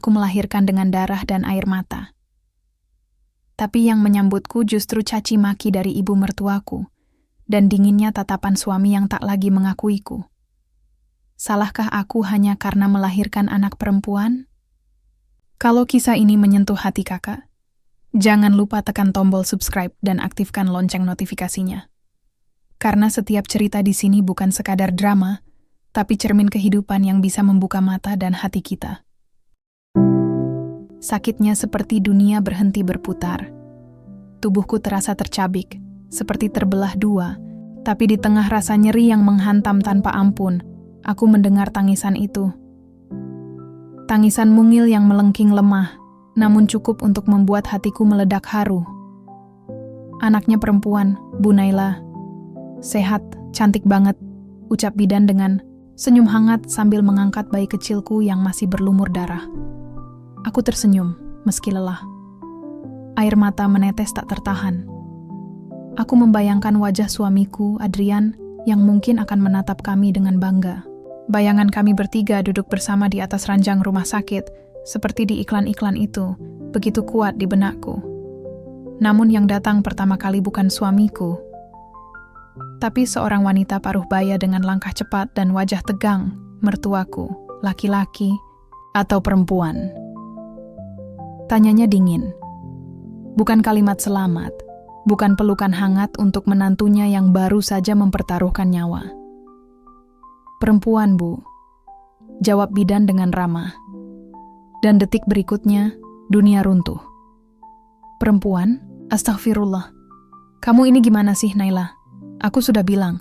aku melahirkan dengan darah dan air mata. Tapi yang menyambutku justru caci maki dari ibu mertuaku, dan dinginnya tatapan suami yang tak lagi mengakuiku. Salahkah aku hanya karena melahirkan anak perempuan? Kalau kisah ini menyentuh hati kakak, jangan lupa tekan tombol subscribe dan aktifkan lonceng notifikasinya. Karena setiap cerita di sini bukan sekadar drama, tapi cermin kehidupan yang bisa membuka mata dan hati kita. Sakitnya seperti dunia berhenti berputar. Tubuhku terasa tercabik, seperti terbelah dua, tapi di tengah rasa nyeri yang menghantam tanpa ampun, aku mendengar tangisan itu. Tangisan mungil yang melengking lemah, namun cukup untuk membuat hatiku meledak haru. Anaknya perempuan, Bu Naila. Sehat, cantik banget, ucap bidan dengan senyum hangat sambil mengangkat bayi kecilku yang masih berlumur darah. Aku tersenyum, meski lelah. Air mata menetes tak tertahan. Aku membayangkan wajah suamiku, Adrian, yang mungkin akan menatap kami dengan bangga. Bayangan kami bertiga duduk bersama di atas ranjang rumah sakit, seperti di iklan-iklan itu, begitu kuat di benakku. Namun yang datang pertama kali bukan suamiku, tapi seorang wanita paruh baya dengan langkah cepat dan wajah tegang, mertuaku, laki-laki atau perempuan. Tanyanya dingin. Bukan kalimat selamat, bukan pelukan hangat untuk menantunya yang baru saja mempertaruhkan nyawa. Perempuan, Bu, jawab bidan dengan ramah. Dan detik berikutnya, dunia runtuh. Perempuan? Astagfirullah. Kamu ini gimana sih, Naila? Aku sudah bilang,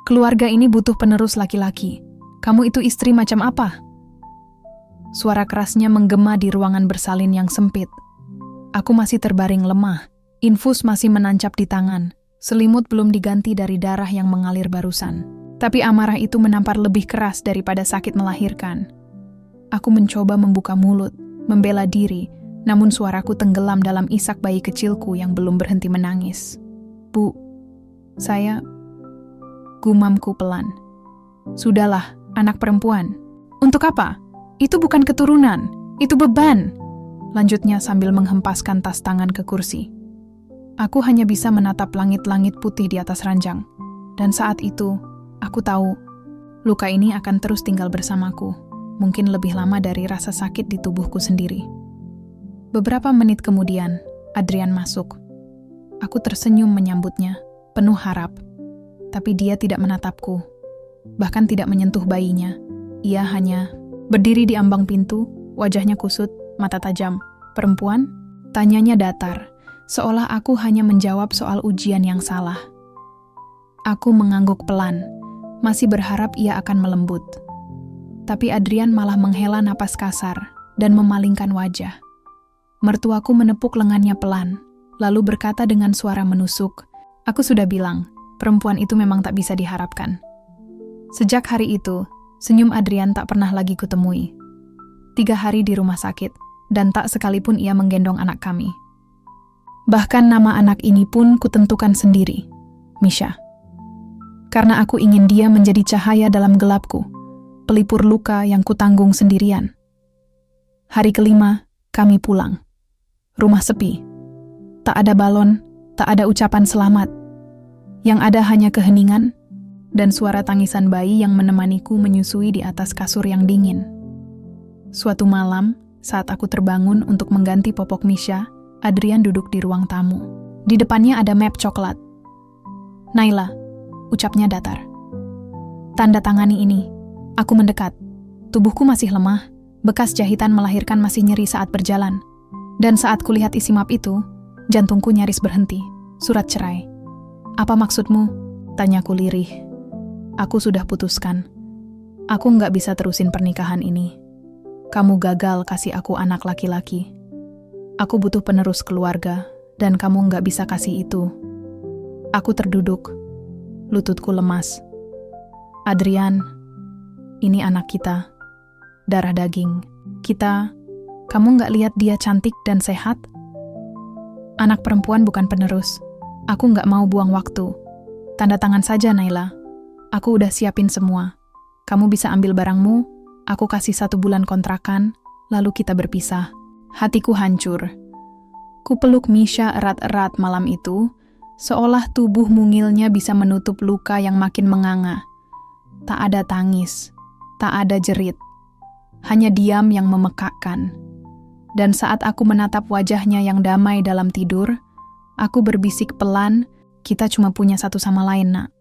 keluarga ini butuh penerus laki-laki. Kamu itu istri macam apa? Suara kerasnya menggema di ruangan bersalin yang sempit. Aku masih terbaring lemah. Infus masih menancap di tangan. Selimut belum diganti dari darah yang mengalir barusan. Tapi amarah itu menampar lebih keras daripada sakit melahirkan. Aku mencoba membuka mulut, membela diri, namun suaraku tenggelam dalam isak bayi kecilku yang belum berhenti menangis. Bu, saya... Gumamku pelan. Sudahlah, anak perempuan. Untuk apa? Itu bukan keturunan, itu beban. Lanjutnya sambil menghempaskan tas tangan ke kursi. Aku hanya bisa menatap langit-langit putih di atas ranjang. Dan saat itu, aku tahu, luka ini akan terus tinggal bersamaku. Mungkin lebih lama dari rasa sakit di tubuhku sendiri. Beberapa menit kemudian, Adrian masuk. Aku tersenyum menyambutnya, penuh harap. Tapi dia tidak menatapku, bahkan tidak menyentuh bayinya. Ia hanya berdiri di ambang pintu, wajahnya kusut, mata tajam. Perempuan? Tanyanya datar, seolah aku hanya menjawab soal ujian yang salah. Aku mengangguk pelan, masih berharap ia akan melembut. Tapi Adrian malah menghela napas kasar dan memalingkan wajah. Mertuaku menepuk lengannya pelan, lalu berkata dengan suara menusuk, "Aku sudah bilang, perempuan itu memang tak bisa diharapkan." Sejak hari itu, senyum Adrian tak pernah lagi kutemui. 3 hari di rumah sakit, dan tak sekalipun ia menggendong anak kami. Bahkan nama anak ini pun kutentukan sendiri, Misha. Karena aku ingin dia menjadi cahaya dalam gelapku, pelipur luka yang kutanggung sendirian. Hari kelima, kami pulang. Rumah sepi. Tak ada balon, tak ada ucapan selamat. Yang ada hanya keheningan dan suara tangisan bayi yang menemaniku menyusui di atas kasur yang dingin. Suatu malam, saat aku terbangun untuk mengganti popok Misha, Adrian duduk di ruang tamu. Di depannya ada map coklat. "Naila," ucapnya datar. "Tanda tangani ini." Aku mendekat. Tubuhku masih lemah, bekas jahitan melahirkan masih nyeri saat berjalan. Dan saat kulihat isi map itu, jantungku nyaris berhenti. Surat cerai. "Apa maksudmu?" tanyaku lirih. "Aku sudah putuskan. Aku nggak bisa terusin pernikahan ini. Kamu gagal kasih aku anak laki-laki. Aku butuh penerus keluarga, dan kamu nggak bisa kasih itu." Aku terduduk. Lututku lemas. "Adrian, ini anak kita. Darah daging. Kamu nggak lihat dia cantik dan sehat? Anak perempuan bukan penerus. Aku nggak mau buang waktu. Tanda tangan saja, Naila. Aku udah siapin semua. Kamu bisa ambil barangmu, aku kasih 1 bulan kontrakan, lalu kita berpisah. Hatiku hancur. Kupeluk Misha erat-erat malam itu, seolah tubuh mungilnya bisa menutup luka yang makin menganga. Tak ada tangis, tak ada jerit, hanya diam yang memekakkan. Dan saat aku menatap wajahnya yang damai dalam tidur, aku berbisik pelan, kita cuma punya satu sama lain, nak.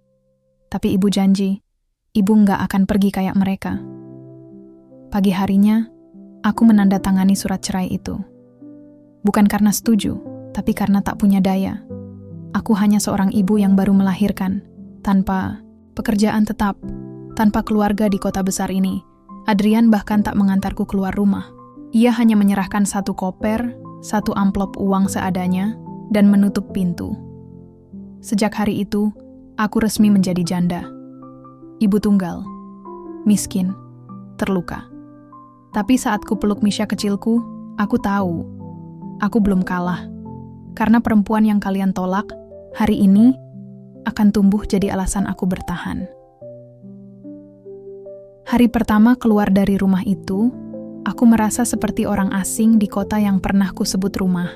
Tapi ibu janji, ibu nggak akan pergi kayak mereka. Pagi harinya, aku menandatangani surat cerai itu. Bukan karena setuju, tapi karena tak punya daya. Aku hanya seorang ibu yang baru melahirkan, tanpa pekerjaan tetap, tanpa keluarga di kota besar ini. Adrian bahkan tak mengantarku keluar rumah. Ia hanya menyerahkan satu koper, satu amplop uang seadanya, dan menutup pintu. Sejak hari itu, aku resmi menjadi janda. Ibu tunggal, miskin, terluka. Tapi saat ku peluk Misha kecilku, aku tahu, aku belum kalah. Karena perempuan yang kalian tolak, hari ini akan tumbuh jadi alasan aku bertahan. Hari pertama keluar dari rumah itu, aku merasa seperti orang asing di kota yang pernah ku sebut rumah.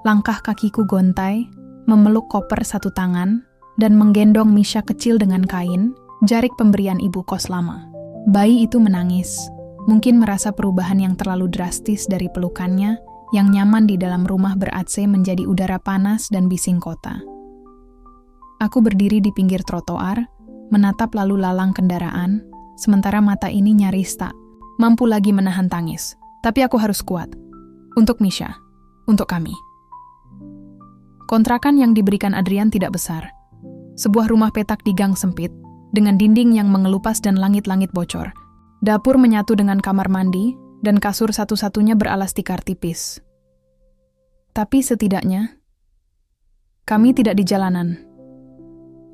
Langkah kakiku gontai, memeluk koper satu tangan, dan menggendong Misha kecil dengan kain, jarik pemberian ibu kos lama. Bayi itu menangis, mungkin merasa perubahan yang terlalu drastis dari pelukannya, yang nyaman di dalam rumah ber-AC menjadi udara panas dan bising kota. Aku berdiri di pinggir trotoar, menatap lalu lalang kendaraan, sementara mata ini nyaris tak mampu lagi menahan tangis. Tapi aku harus kuat. Untuk Misha, untuk kami. Kontrakan yang diberikan Adrian tidak besar. Sebuah rumah petak di gang sempit, dengan dinding yang mengelupas dan langit-langit bocor. Dapur menyatu dengan kamar mandi, dan kasur satu-satunya beralas tikar tipis. Tapi setidaknya, kami tidak di jalanan.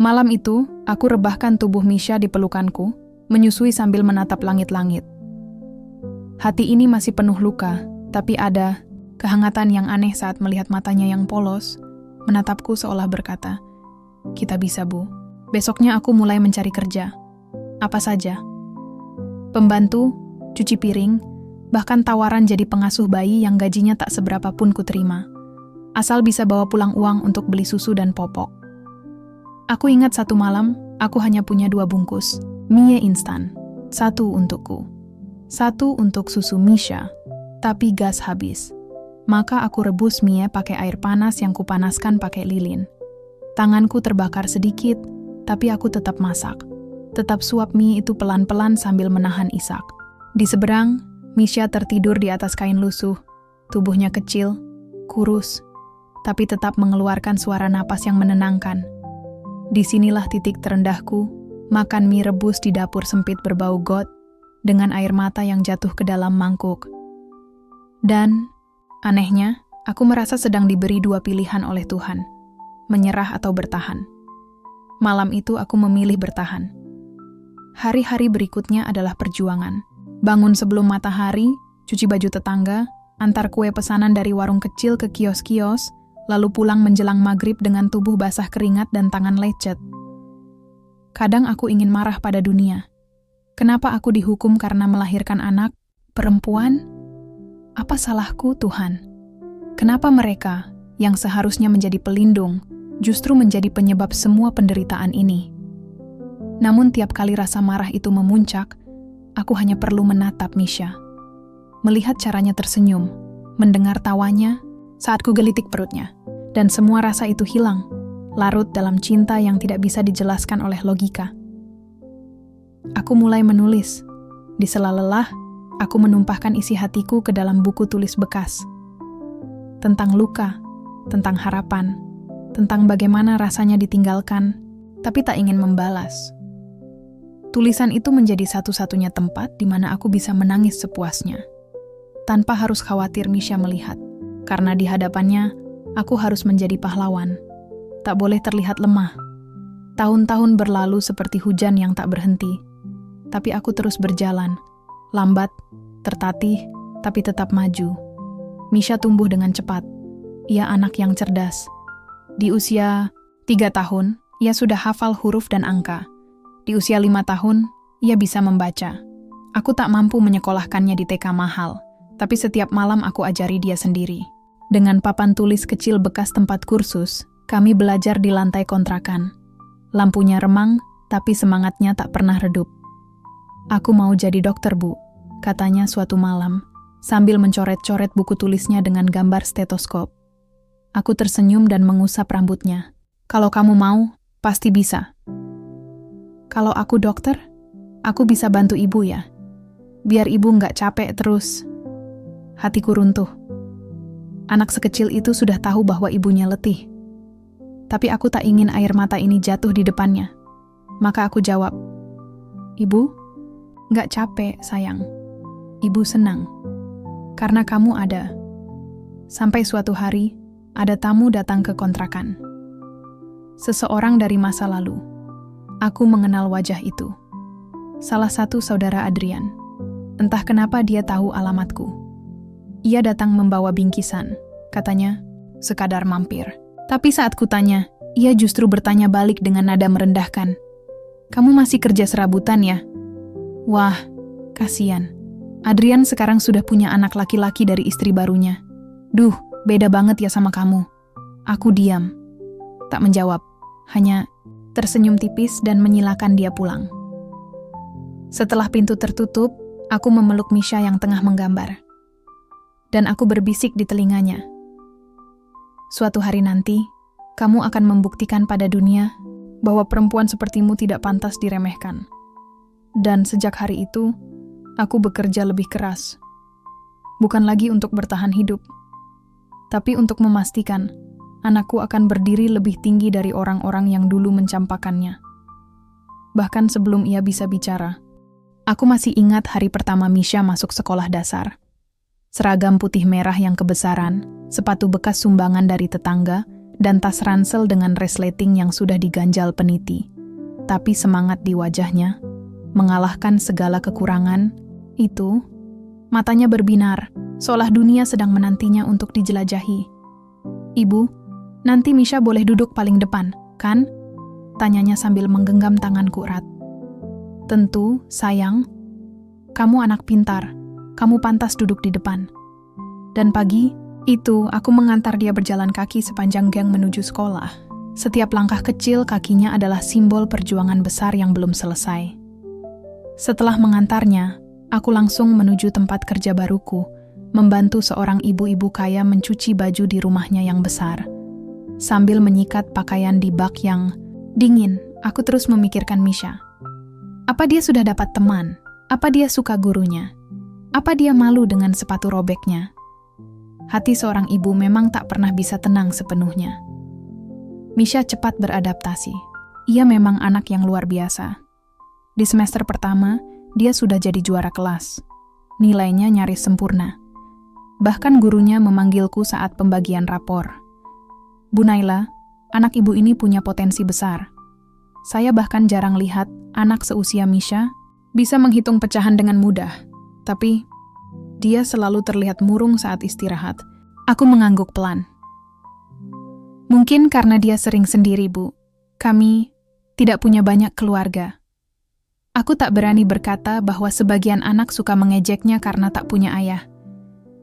Malam itu, aku rebahkan tubuh Misha di pelukanku, menyusui sambil menatap langit-langit. Hati ini masih penuh luka, tapi ada kehangatan yang aneh saat melihat matanya yang polos, menatapku seolah berkata, "Kita bisa, Bu." Besoknya aku mulai mencari kerja. Apa saja. Pembantu, cuci piring, bahkan tawaran jadi pengasuh bayi yang gajinya tak seberapa pun kuterima. Asal bisa bawa pulang uang untuk beli susu dan popok. Aku ingat satu malam, aku hanya punya 2 bungkus, mie instan. 1 untukku. 1 untuk susu Misha, tapi gas habis. Maka aku rebus mie pakai air panas yang kupanaskan pakai lilin. Tanganku terbakar sedikit, tapi aku tetap masak. Tetap suap mie itu pelan-pelan sambil menahan isak. Di seberang, Misha tertidur di atas kain lusuh. Tubuhnya kecil, kurus, tapi tetap mengeluarkan suara napas yang menenangkan. Disinilah titik terendahku, makan mie rebus di dapur sempit berbau got, dengan air mata yang jatuh ke dalam mangkuk. Dan, anehnya, aku merasa sedang diberi 2 pilihan oleh Tuhan, menyerah atau bertahan. Malam itu aku memilih bertahan. Hari-hari berikutnya adalah perjuangan. Bangun sebelum matahari, cuci baju tetangga, antar kue pesanan dari warung kecil ke kios-kios, lalu pulang menjelang maghrib dengan tubuh basah keringat dan tangan lecet. Kadang aku ingin marah pada dunia. Kenapa aku dihukum karena melahirkan anak, perempuan? Apa salahku, Tuhan? Kenapa mereka, yang seharusnya menjadi pelindung, justru menjadi penyebab semua penderitaan ini? Namun tiap kali rasa marah itu memuncak, aku hanya perlu menatap Misha. Melihat caranya tersenyum, mendengar tawanya saat ku gelitik perutnya. Dan semua rasa itu hilang, larut dalam cinta yang tidak bisa dijelaskan oleh logika. Aku mulai menulis. Di sela lelah, aku menumpahkan isi hatiku ke dalam buku tulis bekas. Tentang luka, tentang harapan, tentang bagaimana rasanya ditinggalkan, tapi tak ingin membalas. Tulisan itu menjadi satu-satunya tempat di mana aku bisa menangis sepuasnya, tanpa harus khawatir Misha melihat. Karena di hadapannya, aku harus menjadi pahlawan. Tak boleh terlihat lemah. Tahun-tahun berlalu seperti hujan yang tak berhenti. Tapi aku terus berjalan. Lambat, tertatih, tapi tetap maju. Misha tumbuh dengan cepat. Ia anak yang cerdas. Di usia 3 tahun, ia sudah hafal huruf dan angka. Di usia 5 tahun, ia bisa membaca. Aku tak mampu menyekolahkannya di TK mahal, Tapi setiap malam aku ajari dia sendiri. Dengan papan tulis kecil bekas tempat kursus, kami belajar di lantai kontrakan. Lampunya remang, tapi semangatnya tak pernah redup. "Aku mau jadi dokter, Bu," katanya suatu malam, sambil mencoret-coret buku tulisnya dengan gambar stetoskop. Aku tersenyum dan mengusap rambutnya. "Kalau kamu mau, pasti bisa." "Kalau aku dokter, aku bisa bantu ibu ya. Biar ibu nggak capek terus." Hatiku runtuh. Anak sekecil itu sudah tahu bahwa ibunya letih. Tapi aku tak ingin air mata ini jatuh di depannya. Maka aku jawab, "Ibu, nggak capek, sayang. Ibu senang. Karena kamu ada." Sampai suatu hari, ada tamu datang ke kontrakan. Seseorang dari masa lalu. Aku mengenal wajah itu. Salah satu saudara Adrian. Entah kenapa dia tahu alamatku. Ia datang membawa bingkisan. Katanya, sekadar mampir. Tapi saat kutanya, ia justru bertanya balik dengan nada merendahkan. "Kamu masih kerja serabutan ya?" Wah, kasihan. Adrian sekarang sudah punya anak laki-laki dari istri barunya. "Duh, beda banget ya sama kamu." Aku diam. Tak menjawab, hanya tersenyum tipis dan menyilakan dia pulang. Setelah pintu tertutup, aku memeluk Misha yang tengah menggambar. Dan aku berbisik di telinganya. "Suatu hari nanti, kamu akan membuktikan pada dunia bahwa perempuan sepertimu tidak pantas diremehkan." Dan sejak hari itu, aku bekerja lebih keras. Bukan lagi untuk bertahan hidup, tapi untuk memastikan anakku akan berdiri lebih tinggi dari orang-orang yang dulu mencampakannya. Bahkan sebelum ia bisa bicara, aku masih ingat hari pertama Misha masuk sekolah dasar. Seragam putih merah yang kebesaran, sepatu bekas sumbangan dari tetangga, dan tas ransel dengan resleting yang sudah diganjal peniti. Tapi semangat di wajahnya, mengalahkan segala kekurangan, itu, matanya berbinar, seolah dunia sedang menantinya untuk dijelajahi. "Ibu, nanti Misha boleh duduk paling depan, kan?" tanyanya sambil menggenggam tanganku erat. "Tentu, sayang. Kamu anak pintar. Kamu pantas duduk di depan." Dan pagi itu, aku mengantar dia berjalan kaki sepanjang gang menuju sekolah. Setiap langkah kecil kakinya adalah simbol perjuangan besar yang belum selesai. Setelah mengantarnya, aku langsung menuju tempat kerja baruku, membantu seorang ibu-ibu kaya mencuci baju di rumahnya yang besar. Sambil menyikat pakaian di bak yang dingin, aku terus memikirkan Misha. Apa dia sudah dapat teman? Apa dia suka gurunya? Apa dia malu dengan sepatu robeknya? Hati seorang ibu memang tak pernah bisa tenang sepenuhnya. Misha cepat beradaptasi. Ia memang anak yang luar biasa. Di semester pertama, dia sudah jadi juara kelas. Nilainya nyaris sempurna. Bahkan gurunya memanggilku saat pembagian rapor. "Bu Naila, anak ibu ini punya potensi besar. Saya bahkan jarang lihat anak seusia Misha bisa menghitung pecahan dengan mudah. Tapi dia selalu terlihat murung saat istirahat." Aku mengangguk pelan. "Mungkin karena dia sering sendiri, Bu. Kami tidak punya banyak keluarga." Aku tak berani berkata bahwa sebagian anak suka mengejeknya karena tak punya ayah.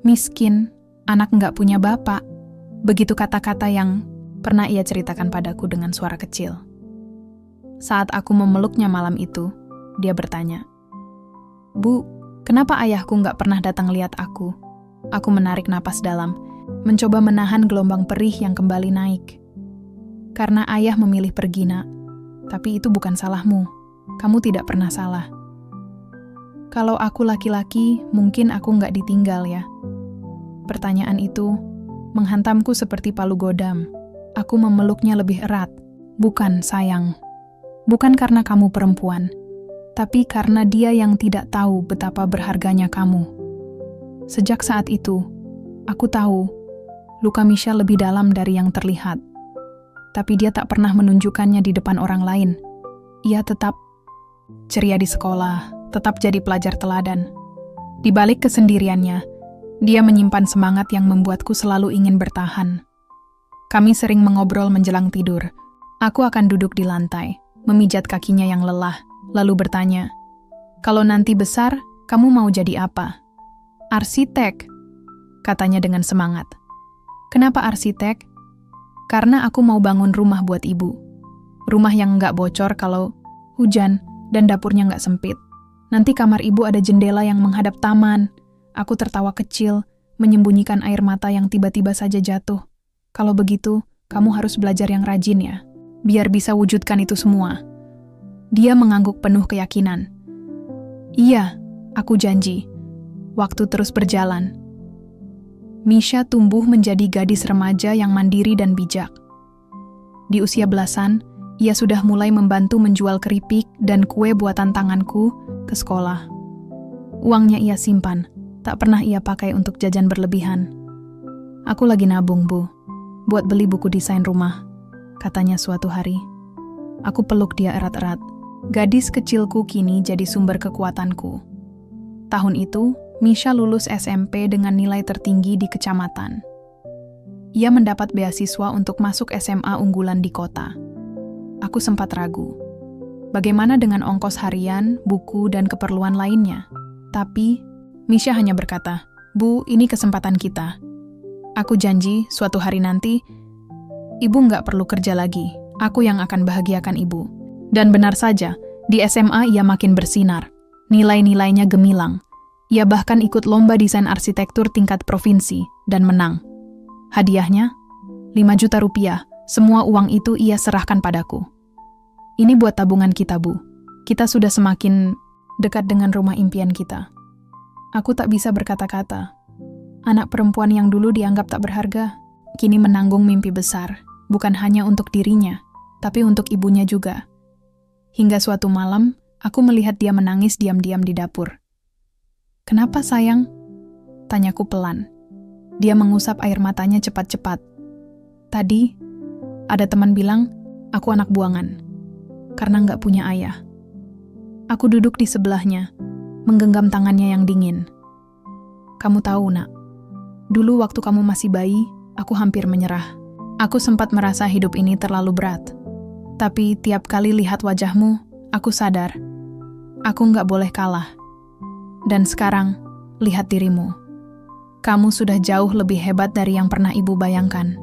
"Miskin, anak nggak punya bapak." Begitu kata-kata yang pernah ia ceritakan padaku dengan suara kecil. Saat aku memeluknya malam itu, dia bertanya, "Bu, kenapa ayahku nggak pernah datang lihat aku?" Aku menarik napas dalam, mencoba menahan gelombang perih yang kembali naik. "Karena ayah memilih pergi, Nak. Tapi itu bukan salahmu. Kamu tidak pernah salah. Kalau aku laki-laki, mungkin aku nggak ditinggal ya." Pertanyaan itu menghantamku seperti palu godam. Aku memeluknya lebih erat. "Bukan, sayang. Bukan karena kamu perempuan, tapi karena dia yang tidak tahu betapa berharganya kamu." Sejak saat itu, aku tahu luka Misha lebih dalam dari yang terlihat. Tapi dia tak pernah menunjukkannya di depan orang lain. Ia tetap ceria di sekolah, tetap jadi pelajar teladan. Di balik kesendiriannya, dia menyimpan semangat yang membuatku selalu ingin bertahan. Kami sering mengobrol menjelang tidur. Aku akan duduk di lantai, memijat kakinya yang lelah, lalu bertanya, "Kalau nanti besar, kamu mau jadi apa?" Arsitek, katanya dengan semangat. Kenapa arsitek? Karena aku mau bangun rumah buat ibu. Rumah yang nggak bocor kalau hujan dan dapurnya nggak sempit. Nanti kamar ibu ada jendela yang menghadap taman. Aku tertawa kecil, menyembunyikan air mata yang tiba-tiba saja jatuh. Kalau begitu, kamu harus belajar yang rajin ya, biar bisa wujudkan itu semua. Dia mengangguk penuh keyakinan. Iya, aku janji. Waktu terus berjalan. Misha tumbuh menjadi gadis remaja yang mandiri dan bijak. Di usia belasan, ia sudah mulai membantu menjual keripik dan kue buatan tanganku ke sekolah. Uangnya ia simpan, tak pernah ia pakai untuk jajan berlebihan. Aku lagi nabung, Bu, buat beli buku desain rumah, katanya suatu hari. Aku peluk dia erat-erat. Gadis kecilku kini jadi sumber kekuatanku. Tahun itu, Misha lulus SMP dengan nilai tertinggi di kecamatan. Ia mendapat beasiswa untuk masuk SMA unggulan di kota. Aku sempat ragu. Bagaimana dengan ongkos harian, buku, dan keperluan lainnya? Tapi, Misha hanya berkata, Bu, ini kesempatan kita. Aku janji, suatu hari nanti, ibu nggak perlu kerja lagi. Aku yang akan bahagiakan ibu. Dan benar saja, di SMA ia makin bersinar. Nilai-nilainya gemilang. Ia bahkan ikut lomba desain arsitektur tingkat provinsi dan menang. Hadiahnya, 5 juta rupiah. Semua uang itu ia serahkan padaku. Ini buat tabungan kita, Bu. Kita sudah semakin dekat dengan rumah impian kita. Aku tak bisa berkata-kata. Anak perempuan yang dulu dianggap tak berharga, kini menanggung mimpi besar, bukan hanya untuk dirinya, tapi untuk ibunya juga. Hingga suatu malam, aku melihat dia menangis diam-diam di dapur. Kenapa sayang? Tanyaku pelan. Dia mengusap air matanya cepat-cepat. Tadi, ada teman bilang, aku anak buangan. Karena nggak punya ayah. Aku duduk di sebelahnya, menggenggam tangannya yang dingin. Kamu tahu, Nak, dulu waktu kamu masih bayi, aku hampir menyerah. Aku sempat merasa hidup ini terlalu berat. Tapi tiap kali lihat wajahmu, aku sadar. Aku nggak boleh kalah. Dan sekarang, lihat dirimu. Kamu sudah jauh lebih hebat dari yang pernah ibu bayangkan.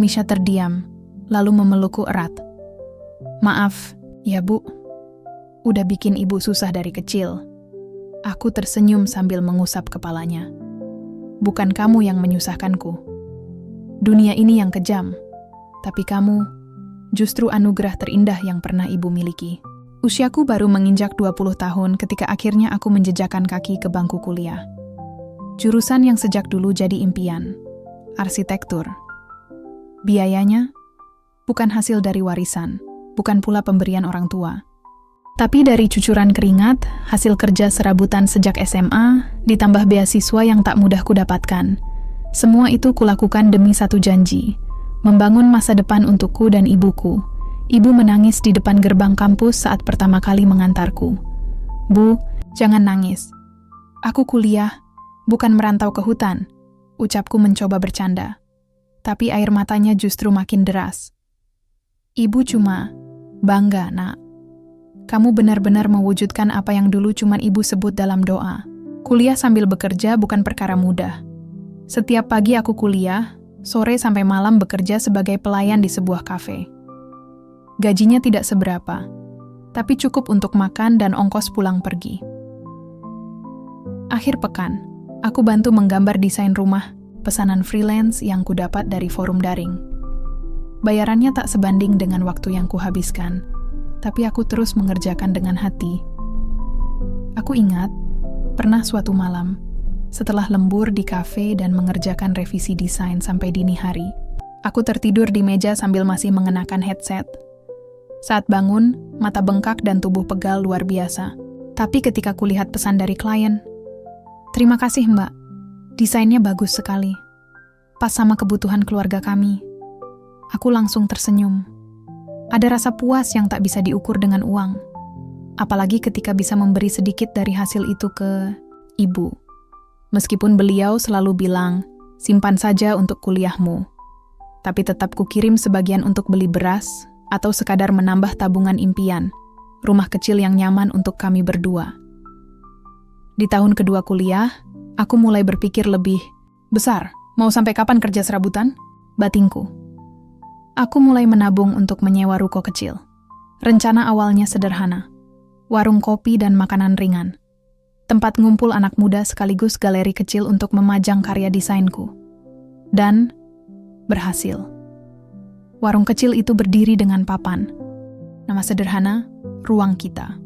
Misha terdiam, lalu memelukku erat. Maaf, ya Bu. Udah bikin ibu susah dari kecil. Aku tersenyum sambil mengusap kepalanya. Bukan kamu yang menyusahkanku. Dunia ini yang kejam. Tapi kamu, justru anugerah terindah yang pernah ibu miliki. Usiaku baru menginjak 20 tahun ketika akhirnya aku menjejakkan kaki ke bangku kuliah. Jurusan yang sejak dulu jadi impian, arsitektur. Biayanya bukan hasil dari warisan, bukan pula pemberian orang tua. Tapi dari cucuran keringat, hasil kerja serabutan sejak SMA, ditambah beasiswa yang tak mudah kudapatkan. Semua itu kulakukan demi satu janji, membangun masa depan untukku dan ibuku. Ibu menangis di depan gerbang kampus saat pertama kali mengantarku. Bu, jangan nangis. Aku kuliah, bukan merantau ke hutan, ucapku mencoba bercanda. Tapi air matanya justru makin deras. Ibu cuma bangga, Nak. Kamu benar-benar mewujudkan apa yang dulu cuma ibu sebut dalam doa. Kuliah sambil bekerja bukan perkara mudah. Setiap pagi aku kuliah, sore sampai malam bekerja sebagai pelayan di sebuah kafe. Gajinya tidak seberapa, tapi cukup untuk makan dan ongkos pulang pergi. Akhir pekan, aku bantu menggambar desain rumah, pesanan freelance yang kudapat dari forum daring. Bayarannya tak sebanding dengan waktu yang kuhabiskan, tapi aku terus mengerjakan dengan hati. Aku ingat, pernah suatu malam, setelah lembur di kafe dan mengerjakan revisi desain sampai dini hari, aku tertidur di meja sambil masih mengenakan headset. Saat bangun, mata bengkak dan tubuh pegal luar biasa. Tapi ketika kulihat pesan dari klien, "Terima kasih, Mbak. Desainnya bagus sekali. Pas sama kebutuhan keluarga kami." Aku langsung tersenyum. Ada rasa puas yang tak bisa diukur dengan uang. Apalagi ketika bisa memberi sedikit dari hasil itu ke ibu. Meskipun beliau selalu bilang, "Simpan saja untuk kuliahmu." Tapi tetap kukirim sebagian untuk beli beras, atau sekadar menambah tabungan impian, rumah kecil yang nyaman untuk kami berdua. Di tahun kedua kuliah, Aku mulai berpikir lebih besar. Mau sampai kapan kerja serabutan? Batinku. Aku mulai menabung untuk menyewa ruko kecil. Rencana awalnya sederhana. Warung kopi dan makanan ringan. Tempat ngumpul anak muda sekaligus galeri kecil untuk memajang karya desainku. Dan berhasil. Warung kecil itu berdiri dengan papan. Nama sederhana, Ruang Kita.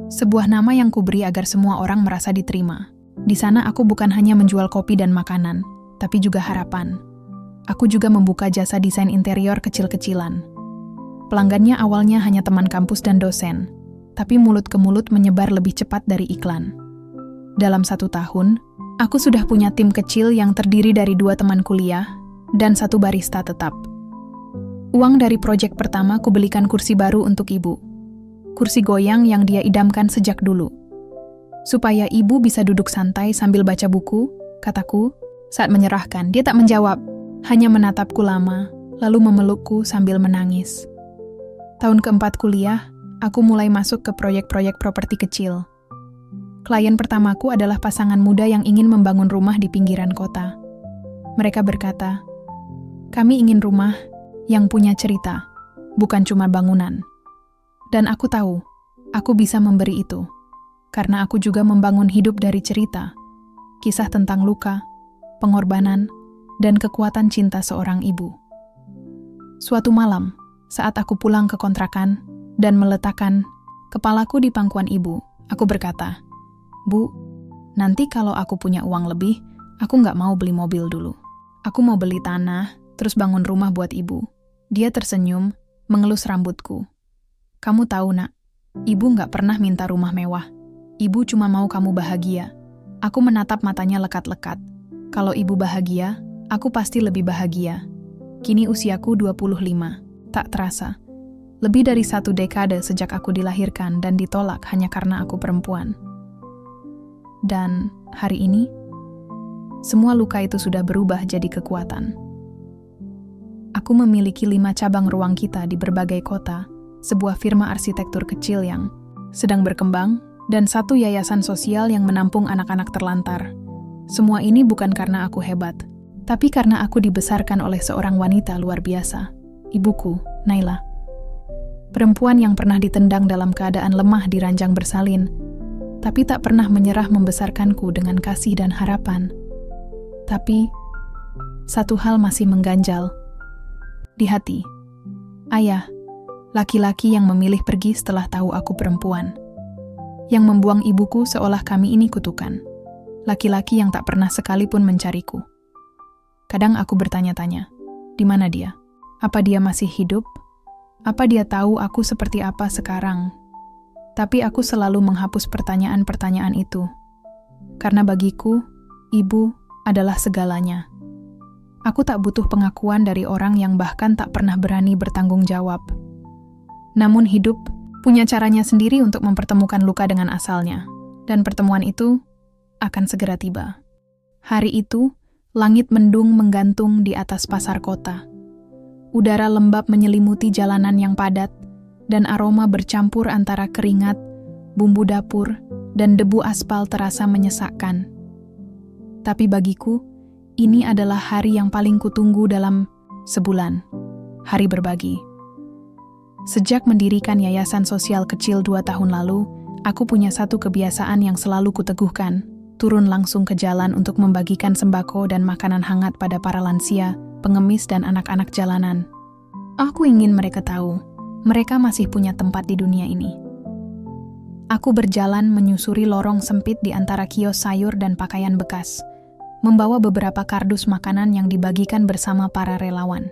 Sebuah nama yang kuberi agar semua orang merasa diterima. Di sana aku bukan hanya menjual kopi dan makanan, tapi juga harapan. Aku juga membuka jasa desain interior kecil-kecilan. Pelanggannya awalnya hanya teman kampus dan dosen, tapi mulut ke mulut menyebar lebih cepat dari iklan. Dalam 1 tahun, aku sudah punya tim kecil yang terdiri dari 2 teman kuliah dan 1 barista tetap. Uang dari proyek pertama kubelikan kursi baru untuk ibu. Kursi goyang yang dia idamkan sejak dulu. Supaya ibu bisa duduk santai sambil baca buku, kataku. Saat menyerahkan, dia tak menjawab, hanya menatapku lama, lalu memelukku sambil menangis. Tahun keempat kuliah, aku mulai masuk ke proyek-proyek properti kecil. Klien pertamaku adalah pasangan muda yang ingin membangun rumah di pinggiran kota. Mereka berkata, kami ingin rumah yang punya cerita, bukan cuma bangunan. Dan aku tahu, aku bisa memberi itu. Karena aku juga membangun hidup dari cerita, kisah tentang luka, pengorbanan, dan kekuatan cinta seorang ibu. Suatu malam, saat aku pulang ke kontrakan dan meletakkan kepalaku di pangkuan ibu, aku berkata, Bu, nanti kalau aku punya uang lebih, aku nggak mau beli mobil dulu. Aku mau beli tanah, terus bangun rumah buat ibu. Dia tersenyum, mengelus rambutku. Kamu tahu, Nak, ibu nggak pernah minta rumah mewah. Ibu cuma mau kamu bahagia. Aku menatap matanya lekat-lekat. Kalau ibu bahagia, aku pasti lebih bahagia. Kini usiaku 25. Tak terasa. Lebih dari 1 dekade sejak aku dilahirkan dan ditolak hanya karena aku perempuan. Dan hari ini, semua luka itu sudah berubah jadi kekuatan. Aku memiliki 5 cabang Ruang Kita di berbagai kota, sebuah firma arsitektur kecil yang sedang berkembang, dan 1 yayasan sosial yang menampung anak-anak terlantar. Semua ini bukan karena aku hebat, tapi karena aku dibesarkan oleh seorang wanita luar biasa, ibuku, Naila. Perempuan yang pernah ditendang dalam keadaan lemah di ranjang bersalin, tapi tak pernah menyerah membesarkanku dengan kasih dan harapan. Tapi, satu hal masih mengganjal. Di hati, ayah, laki-laki yang memilih pergi setelah tahu aku perempuan. Yang membuang ibuku seolah kami ini kutukan. Laki-laki yang tak pernah sekalipun mencariku. Kadang aku bertanya-tanya, di mana dia? Apa dia masih hidup? Apa dia tahu aku seperti apa sekarang? Tapi aku selalu menghapus pertanyaan-pertanyaan itu. Karena bagiku, ibu adalah segalanya. Aku tak butuh pengakuan dari orang yang bahkan tak pernah berani bertanggung jawab. Namun hidup punya caranya sendiri untuk mempertemukan luka dengan asalnya. Dan pertemuan itu akan segera tiba. Hari itu, langit mendung menggantung di atas pasar kota. Udara lembab menyelimuti jalanan yang padat, dan aroma bercampur antara keringat, bumbu dapur, dan debu aspal terasa menyesakkan. Tapi bagiku, ini adalah hari yang paling kutunggu dalam sebulan. Hari berbagi. Sejak mendirikan yayasan sosial kecil 2 tahun lalu, aku punya 1 kebiasaan yang selalu kuteguhkan, turun langsung ke jalan untuk membagikan sembako dan makanan hangat pada para lansia, pengemis dan anak-anak jalanan. Aku ingin mereka tahu, mereka masih punya tempat di dunia ini. Aku berjalan menyusuri lorong sempit di antara kios sayur dan pakaian bekas, membawa beberapa kardus makanan yang dibagikan bersama para relawan.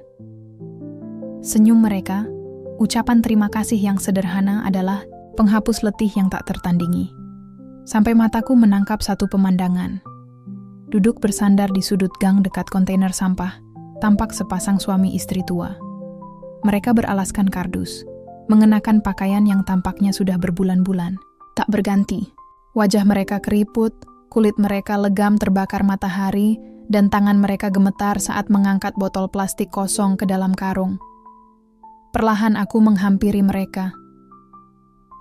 Senyum mereka, ucapan terima kasih yang sederhana adalah penghapus letih yang tak tertandingi. Sampai mataku menangkap 1 pemandangan. Duduk bersandar di sudut gang dekat kontainer sampah, tampak sepasang suami istri tua. Mereka beralaskan kardus, mengenakan pakaian yang tampaknya sudah berbulan-bulan, tak berganti. Wajah mereka keriput, kulit mereka legam terbakar matahari, dan tangan mereka gemetar saat mengangkat botol plastik kosong ke dalam karung. Perlahan aku menghampiri mereka.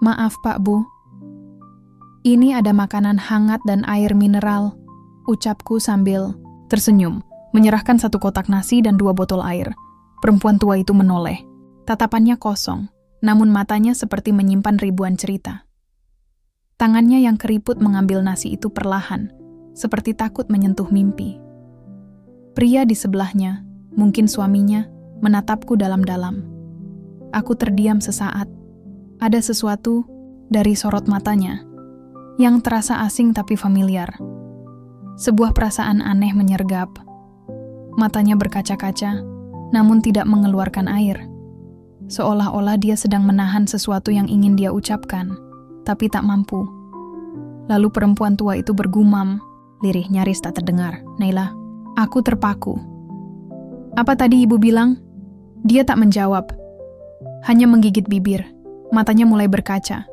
Maaf Pak Bu, ini ada makanan hangat dan air mineral. ucapku sambil tersenyum, menyerahkan 1 kotak nasi dan 2 botol air. Perempuan tua itu menoleh. Tatapannya kosong, namun matanya seperti menyimpan ribuan cerita. Tangannya yang keriput mengambil nasi itu perlahan, seperti takut menyentuh mimpi. Pria di sebelahnya, mungkin suaminya, menatapku dalam-dalam. Aku terdiam sesaat. Ada sesuatu dari sorot matanya yang terasa asing tapi familiar. Sebuah perasaan aneh menyergap. Matanya berkaca-kaca, namun tidak mengeluarkan air. Seolah-olah dia sedang menahan sesuatu yang ingin dia ucapkan, tapi tak mampu. Lalu perempuan tua itu bergumam, lirih nyaris tak terdengar. "Naila." Aku terpaku. "Apa tadi ibu bilang?" Dia tak menjawab, hanya menggigit bibir. Matanya mulai berkaca.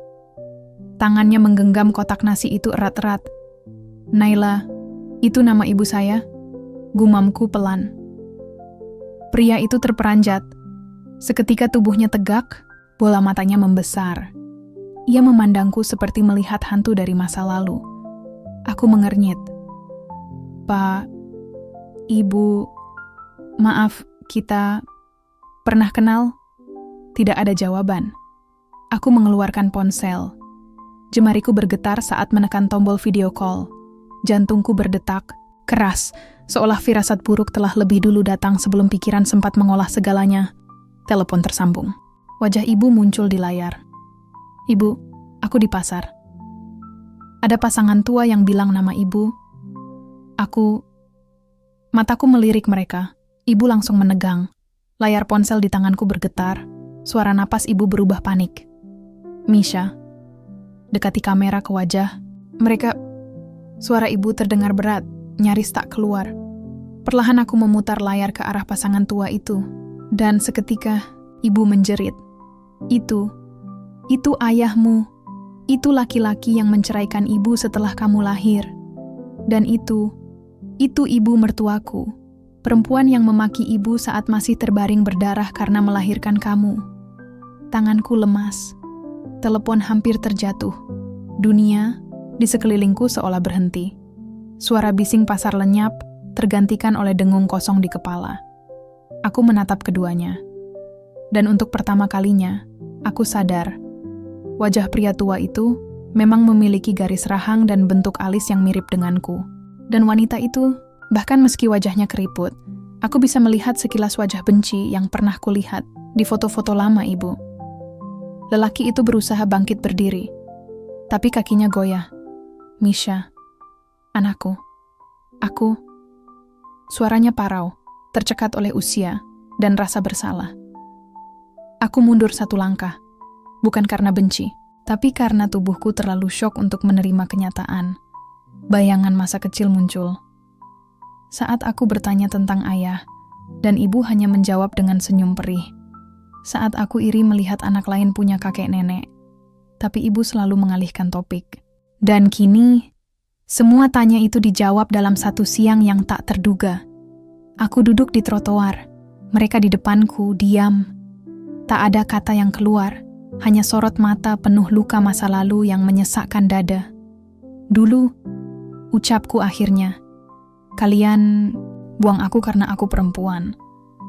Tangannya menggenggam kotak nasi itu erat-erat. "Naila, itu nama ibu saya," gumamku pelan. Pria itu terperanjat. Seketika tubuhnya tegak, bola matanya membesar. Ia memandangku seperti melihat hantu dari masa lalu. Aku mengernyit. "Pak, Ibu, maaf, kita pernah kenal?" Tidak ada jawaban. Aku mengeluarkan ponsel. Jemariku bergetar saat menekan tombol video call. Jantungku berdetak, keras, seolah firasat buruk telah lebih dulu datang sebelum pikiran sempat mengolah segalanya. Telepon tersambung. Wajah ibu muncul di layar. "Ibu, aku di pasar." Ada pasangan tua yang bilang nama ibu. Mataku melirik mereka. Ibu langsung menegang. Layar ponsel di tanganku bergetar. Suara napas ibu berubah panik. "Misha." Dekati kamera ke wajah. Suara ibu terdengar berat, nyaris tak keluar. Perlahan aku memutar layar ke arah pasangan tua itu. Dan seketika, ibu menjerit. Itu ayahmu. Itu laki-laki yang menceraikan ibu setelah kamu lahir. Dan itu ibu mertuaku. Perempuan yang memaki ibu saat masih terbaring berdarah karena melahirkan kamu. Tanganku lemas. Telepon hampir terjatuh. Dunia di sekelilingku seolah berhenti. Suara bising pasar lenyap, tergantikan oleh dengung kosong di kepala. Aku menatap keduanya. Dan untuk pertama kalinya, aku sadar. Wajah pria tua itu memang memiliki garis rahang dan bentuk alis yang mirip denganku. Dan wanita itu, bahkan meski wajahnya keriput, aku bisa melihat sekilas wajah benci yang pernah kulihat di foto-foto lama ibu. Lelaki itu berusaha bangkit berdiri, tapi kakinya goyah. "Misha, anakku, aku..." Suaranya parau, tercekat oleh usia dan rasa bersalah. Aku mundur 1 langkah, bukan karena benci, tapi karena tubuhku terlalu syok untuk menerima kenyataan. Bayangan masa kecil muncul. Saat aku bertanya tentang ayah, dan ibu hanya menjawab dengan senyum perih. Saat aku iri melihat anak lain punya kakek nenek, tapi ibu selalu mengalihkan topik. Dan kini, semua tanya itu dijawab dalam 1 siang yang tak terduga. Aku duduk di trotoar, mereka di depanku, diam. Tak ada kata yang keluar, hanya sorot mata penuh luka masa lalu yang menyesakkan dada. "Dulu," ucapku akhirnya, "kalian buang aku karena aku perempuan."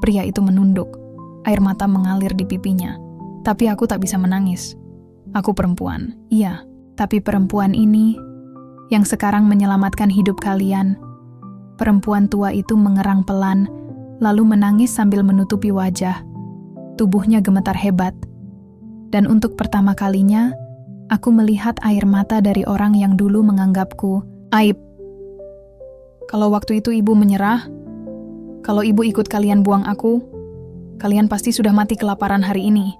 Pria itu menunduk, air mata mengalir di pipinya. Tapi aku tak bisa menangis. Aku perempuan, iya, tapi perempuan ini yang sekarang menyelamatkan hidup kalian. Perempuan tua itu mengerang pelan, lalu menangis sambil menutupi wajah. Tubuhnya gemetar hebat. Dan untuk pertama kalinya, aku melihat air mata dari orang yang dulu menganggapku aib. Kalau waktu itu ibu menyerah, kalau ibu ikut kalian buang aku, kalian pasti sudah mati kelaparan hari ini.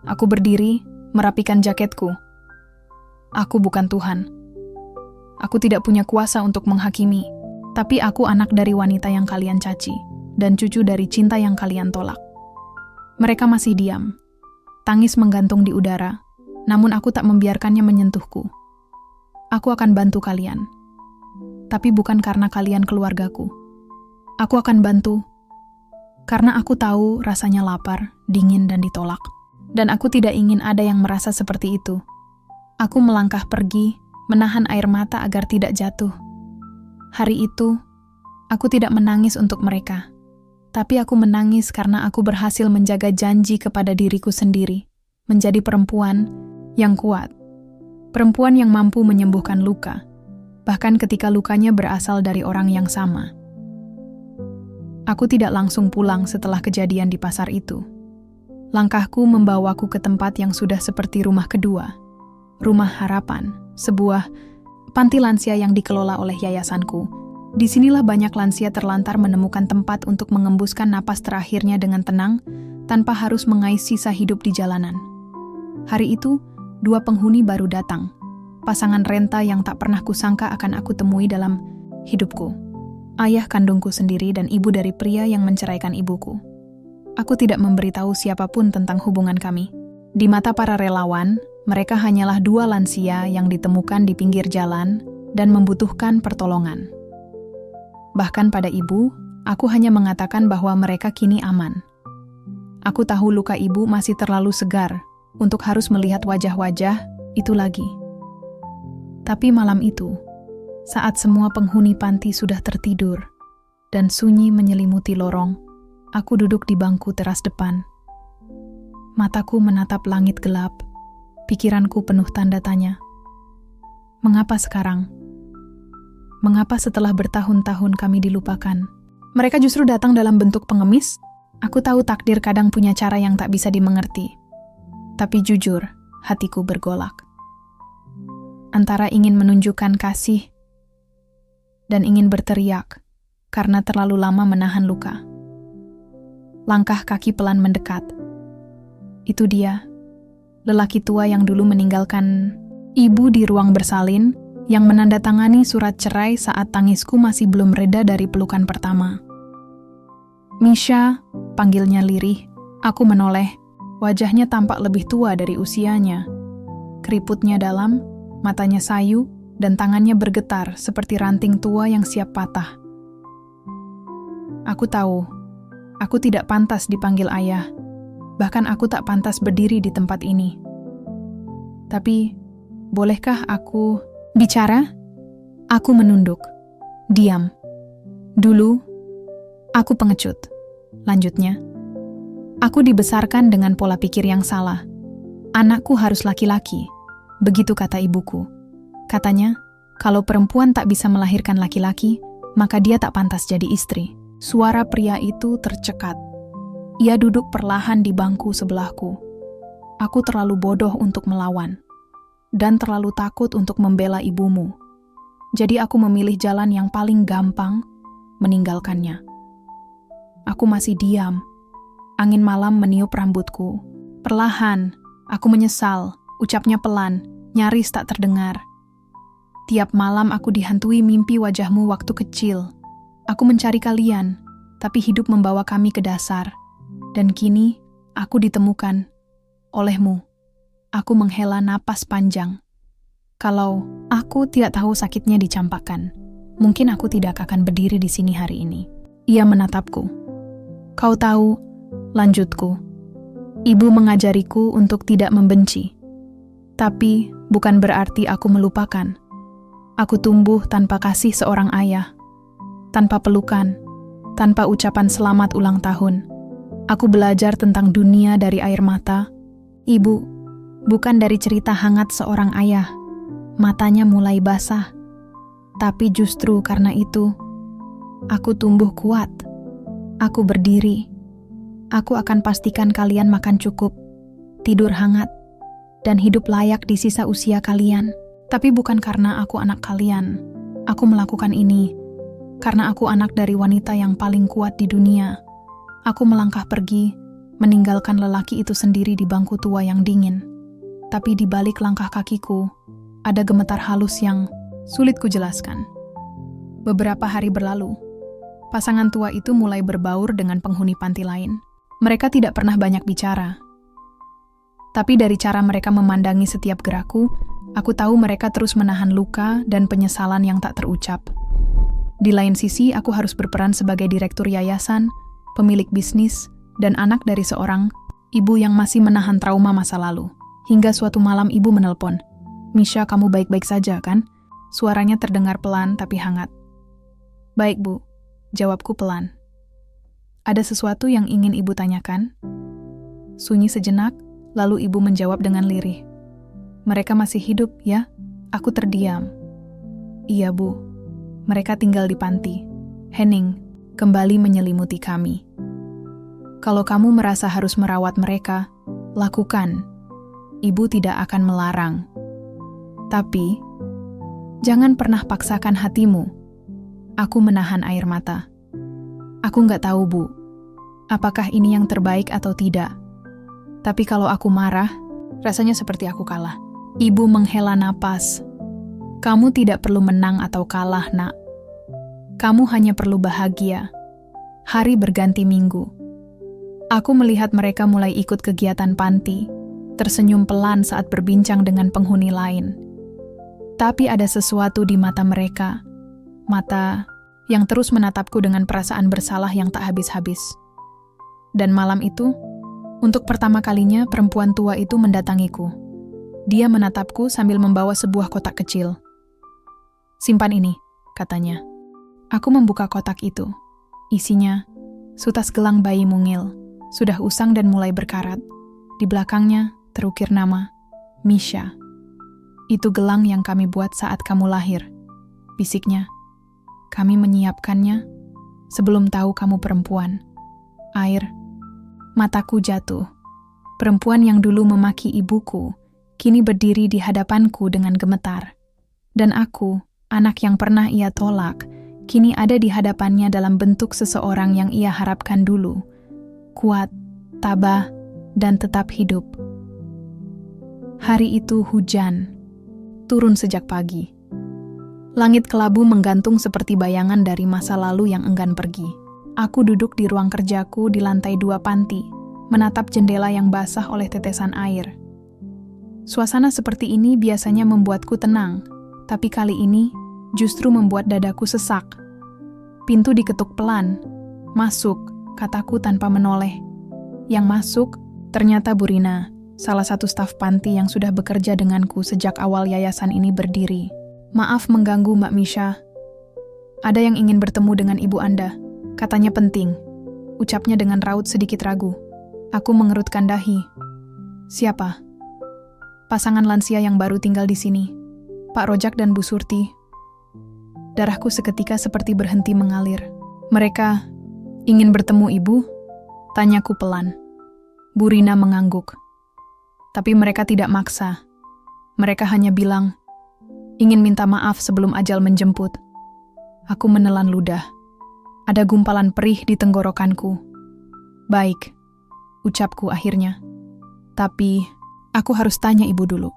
Aku berdiri, merapikan jaketku. Aku bukan Tuhan. Aku tidak punya kuasa untuk menghakimi, tapi aku anak dari wanita yang kalian caci, dan cucu dari cinta yang kalian tolak. Mereka masih diam. Tangis menggantung di udara, namun aku tak membiarkannya menyentuhku. Aku akan bantu kalian. Tapi bukan karena kalian keluargaku. Aku akan bantu karena aku tahu rasanya lapar, dingin, dan ditolak. Dan aku tidak ingin ada yang merasa seperti itu. Aku melangkah pergi, menahan air mata agar tidak jatuh. Hari itu, aku tidak menangis untuk mereka, tapi aku menangis karena aku berhasil menjaga janji kepada diriku sendiri, menjadi perempuan yang kuat. Perempuan yang mampu menyembuhkan luka, bahkan ketika lukanya berasal dari orang yang sama. Aku tidak langsung pulang setelah kejadian di pasar itu. Langkahku membawaku ke tempat yang sudah seperti rumah kedua, Rumah Harapan, sebuah panti lansia yang dikelola oleh yayasanku. Disinilah banyak lansia terlantar menemukan tempat untuk mengembuskan napas terakhirnya dengan tenang, tanpa harus mengais sisa hidup di jalanan. Hari itu, 2 penghuni baru datang, pasangan renta yang tak pernah kusangka akan aku temui dalam hidupku. Ayah kandungku sendiri dan ibu dari pria yang menceraikan ibuku. Aku tidak memberitahu siapapun tentang hubungan kami. Di mata para relawan, mereka hanyalah 2 lansia yang ditemukan di pinggir jalan dan membutuhkan pertolongan. Bahkan pada ibu, aku hanya mengatakan bahwa mereka kini aman. Aku tahu luka ibu masih terlalu segar untuk harus melihat wajah-wajah itu lagi. Tapi malam itu, saat semua penghuni panti sudah tertidur dan sunyi menyelimuti lorong, aku duduk di bangku teras depan. Mataku menatap langit gelap, pikiranku penuh tanda tanya. Mengapa sekarang? Mengapa setelah bertahun-tahun kami dilupakan? Mereka justru datang dalam bentuk pengemis? Aku tahu takdir kadang punya cara yang tak bisa dimengerti. Tapi jujur, hatiku bergolak. Antara ingin menunjukkan kasih dan ingin berteriak karena terlalu lama menahan luka. Langkah kaki pelan mendekat. Itu dia, lelaki tua yang dulu meninggalkan ibu di ruang bersalin, yang menandatangani surat cerai saat tangisku masih belum reda dari pelukan pertama. Misha, panggilnya lirih. Aku menoleh, wajahnya tampak lebih tua dari usianya. Keriputnya dalam, matanya sayu, dan tangannya bergetar seperti ranting tua yang siap patah. Aku tahu, aku tidak pantas dipanggil ayah. Bahkan aku tak pantas berdiri di tempat ini. Tapi, bolehkah aku bicara? Aku menunduk. Diam. Dulu, aku pengecut. Lanjutnya, aku dibesarkan dengan pola pikir yang salah. Anakku harus laki-laki. Begitu kata ibuku. Katanya, kalau perempuan tak bisa melahirkan laki-laki, maka dia tak pantas jadi istri. Suara pria itu tercekat. Ia duduk perlahan di bangku sebelahku. Aku terlalu bodoh untuk melawan, dan terlalu takut untuk membela ibumu. Jadi aku memilih jalan yang paling gampang, meninggalkannya. Aku masih diam. Angin malam meniup rambutku. Perlahan, aku menyesal, ucapnya pelan, nyaris tak terdengar. Tiap malam aku dihantui mimpi wajahmu waktu kecil. Aku mencari kalian, tapi hidup membawa kami ke dasar. Dan kini, aku ditemukan olehmu. Aku menghela napas panjang. Kalau aku tidak tahu sakitnya dicampakkan, mungkin aku tidak akan berdiri di sini hari ini. Ia menatapku. Kau tahu, lanjutku. Ibu mengajariku untuk tidak membenci. Tapi bukan berarti aku melupakan. Aku tumbuh tanpa kasih seorang ayah, tanpa pelukan, tanpa ucapan selamat ulang tahun. Aku belajar tentang dunia dari air mata. Ibu, bukan dari cerita hangat seorang ayah. Matanya mulai basah. Tapi justru karena itu, aku tumbuh kuat. Aku berdiri. Aku akan pastikan kalian makan cukup, tidur hangat, dan hidup layak di sisa usia kalian. Tapi bukan karena aku anak kalian. Aku melakukan ini karena aku anak dari wanita yang paling kuat di dunia. Aku melangkah pergi, meninggalkan lelaki itu sendiri di bangku tua yang dingin. Tapi di balik langkah kakiku, ada gemetar halus yang sulit kujelaskan. Beberapa hari berlalu, pasangan tua itu mulai berbaur dengan penghuni panti lain. Mereka tidak pernah banyak bicara. Tapi dari cara mereka memandangi setiap gerakku, aku tahu mereka terus menahan luka dan penyesalan yang tak terucap. Di lain sisi, aku harus berperan sebagai direktur yayasan, pemilik bisnis, dan anak dari seorang ibu yang masih menahan trauma masa lalu. Hingga suatu malam ibu menelpon. Misha, kamu baik-baik saja kan? Suaranya terdengar pelan tapi hangat. Baik, Bu. Jawabku pelan. Ada sesuatu yang ingin Ibu tanyakan? Sunyi sejenak, lalu Ibu menjawab dengan lirih. Mereka masih hidup, ya? Aku terdiam. Iya, Bu. Mereka tinggal di panti. Henning kembali menyelimuti kami. Kalau kamu merasa harus merawat mereka, lakukan. Ibu tidak akan melarang. Tapi, jangan pernah paksakan hatimu. Aku menahan air mata. Aku nggak tahu, Bu. Apakah ini yang terbaik atau tidak? Tapi kalau aku marah, rasanya seperti aku kalah. Ibu menghela napas. Kamu tidak perlu menang atau kalah, Nak. Kamu hanya perlu bahagia. Hari berganti minggu. Aku melihat mereka mulai ikut kegiatan panti, tersenyum pelan saat berbincang dengan penghuni lain. Tapi ada sesuatu di mata mereka, mata yang terus menatapku dengan perasaan bersalah yang tak habis-habis. Dan malam itu, untuk pertama kalinya perempuan tua itu mendatangiku. Dia menatapku sambil membawa sebuah kotak kecil. Simpan ini, katanya. Aku membuka kotak itu. Isinya, sutas gelang bayi mungil, sudah usang dan mulai berkarat. Di belakangnya terukir nama, Misha. Itu gelang yang kami buat saat kamu lahir, bisiknya. Kami menyiapkannya sebelum tahu kamu perempuan. Air. Mataku jatuh. Perempuan yang dulu memaki ibuku, kini berdiri di hadapanku dengan gemetar. Dan aku, anak yang pernah ia tolak, kini ada di hadapannya dalam bentuk seseorang yang ia harapkan dulu. Kuat, tabah, dan tetap hidup. Hari itu hujan. Turun sejak pagi. Langit kelabu menggantung seperti bayangan dari masa lalu yang enggan pergi. Aku duduk di ruang kerjaku di lantai 2 panti, menatap jendela yang basah oleh tetesan air. Suasana seperti ini biasanya membuatku tenang, tapi kali ini justru membuat dadaku sesak. Pintu diketuk pelan. Masuk, kataku tanpa menoleh. Yang masuk, ternyata Bu Rina, salah satu staf panti yang sudah bekerja denganku sejak awal yayasan ini berdiri. Maaf mengganggu, Mbak Misha. Ada yang ingin bertemu dengan ibu Anda. Katanya penting. Ucapnya dengan raut sedikit ragu. Aku mengerutkan dahi. Siapa? Pasangan lansia yang baru tinggal di sini. Pak Rojak dan Bu Surti. Darahku seketika seperti berhenti mengalir. Mereka ingin bertemu ibu? Tanyaku pelan. Bu Rina mengangguk. Tapi mereka tidak maksa. Mereka hanya bilang, ingin minta maaf sebelum ajal menjemput. Aku menelan ludah. Ada gumpalan perih di tenggorokanku. Baik, ucapku akhirnya. Tapi, aku harus tanya ibu dulu.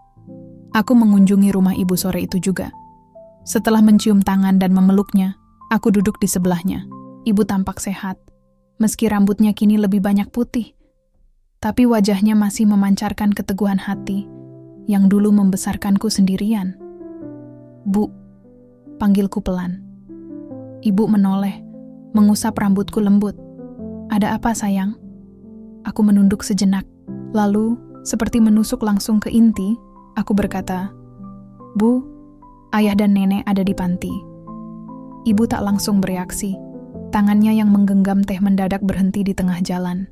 Aku mengunjungi rumah ibu sore itu juga. Setelah mencium tangan dan memeluknya, aku duduk di sebelahnya. Ibu tampak sehat, meski rambutnya kini lebih banyak putih. Tapi wajahnya masih memancarkan keteguhan hati yang dulu membesarkanku sendirian. Bu, panggilku pelan. Ibu menoleh, mengusap rambutku lembut. Ada apa, sayang? Aku menunduk sejenak. Lalu, seperti menusuk langsung ke inti, aku berkata, Bu, ayah dan nenek ada di panti. Ibu tak langsung bereaksi. Tangannya yang menggenggam teh mendadak berhenti di tengah jalan.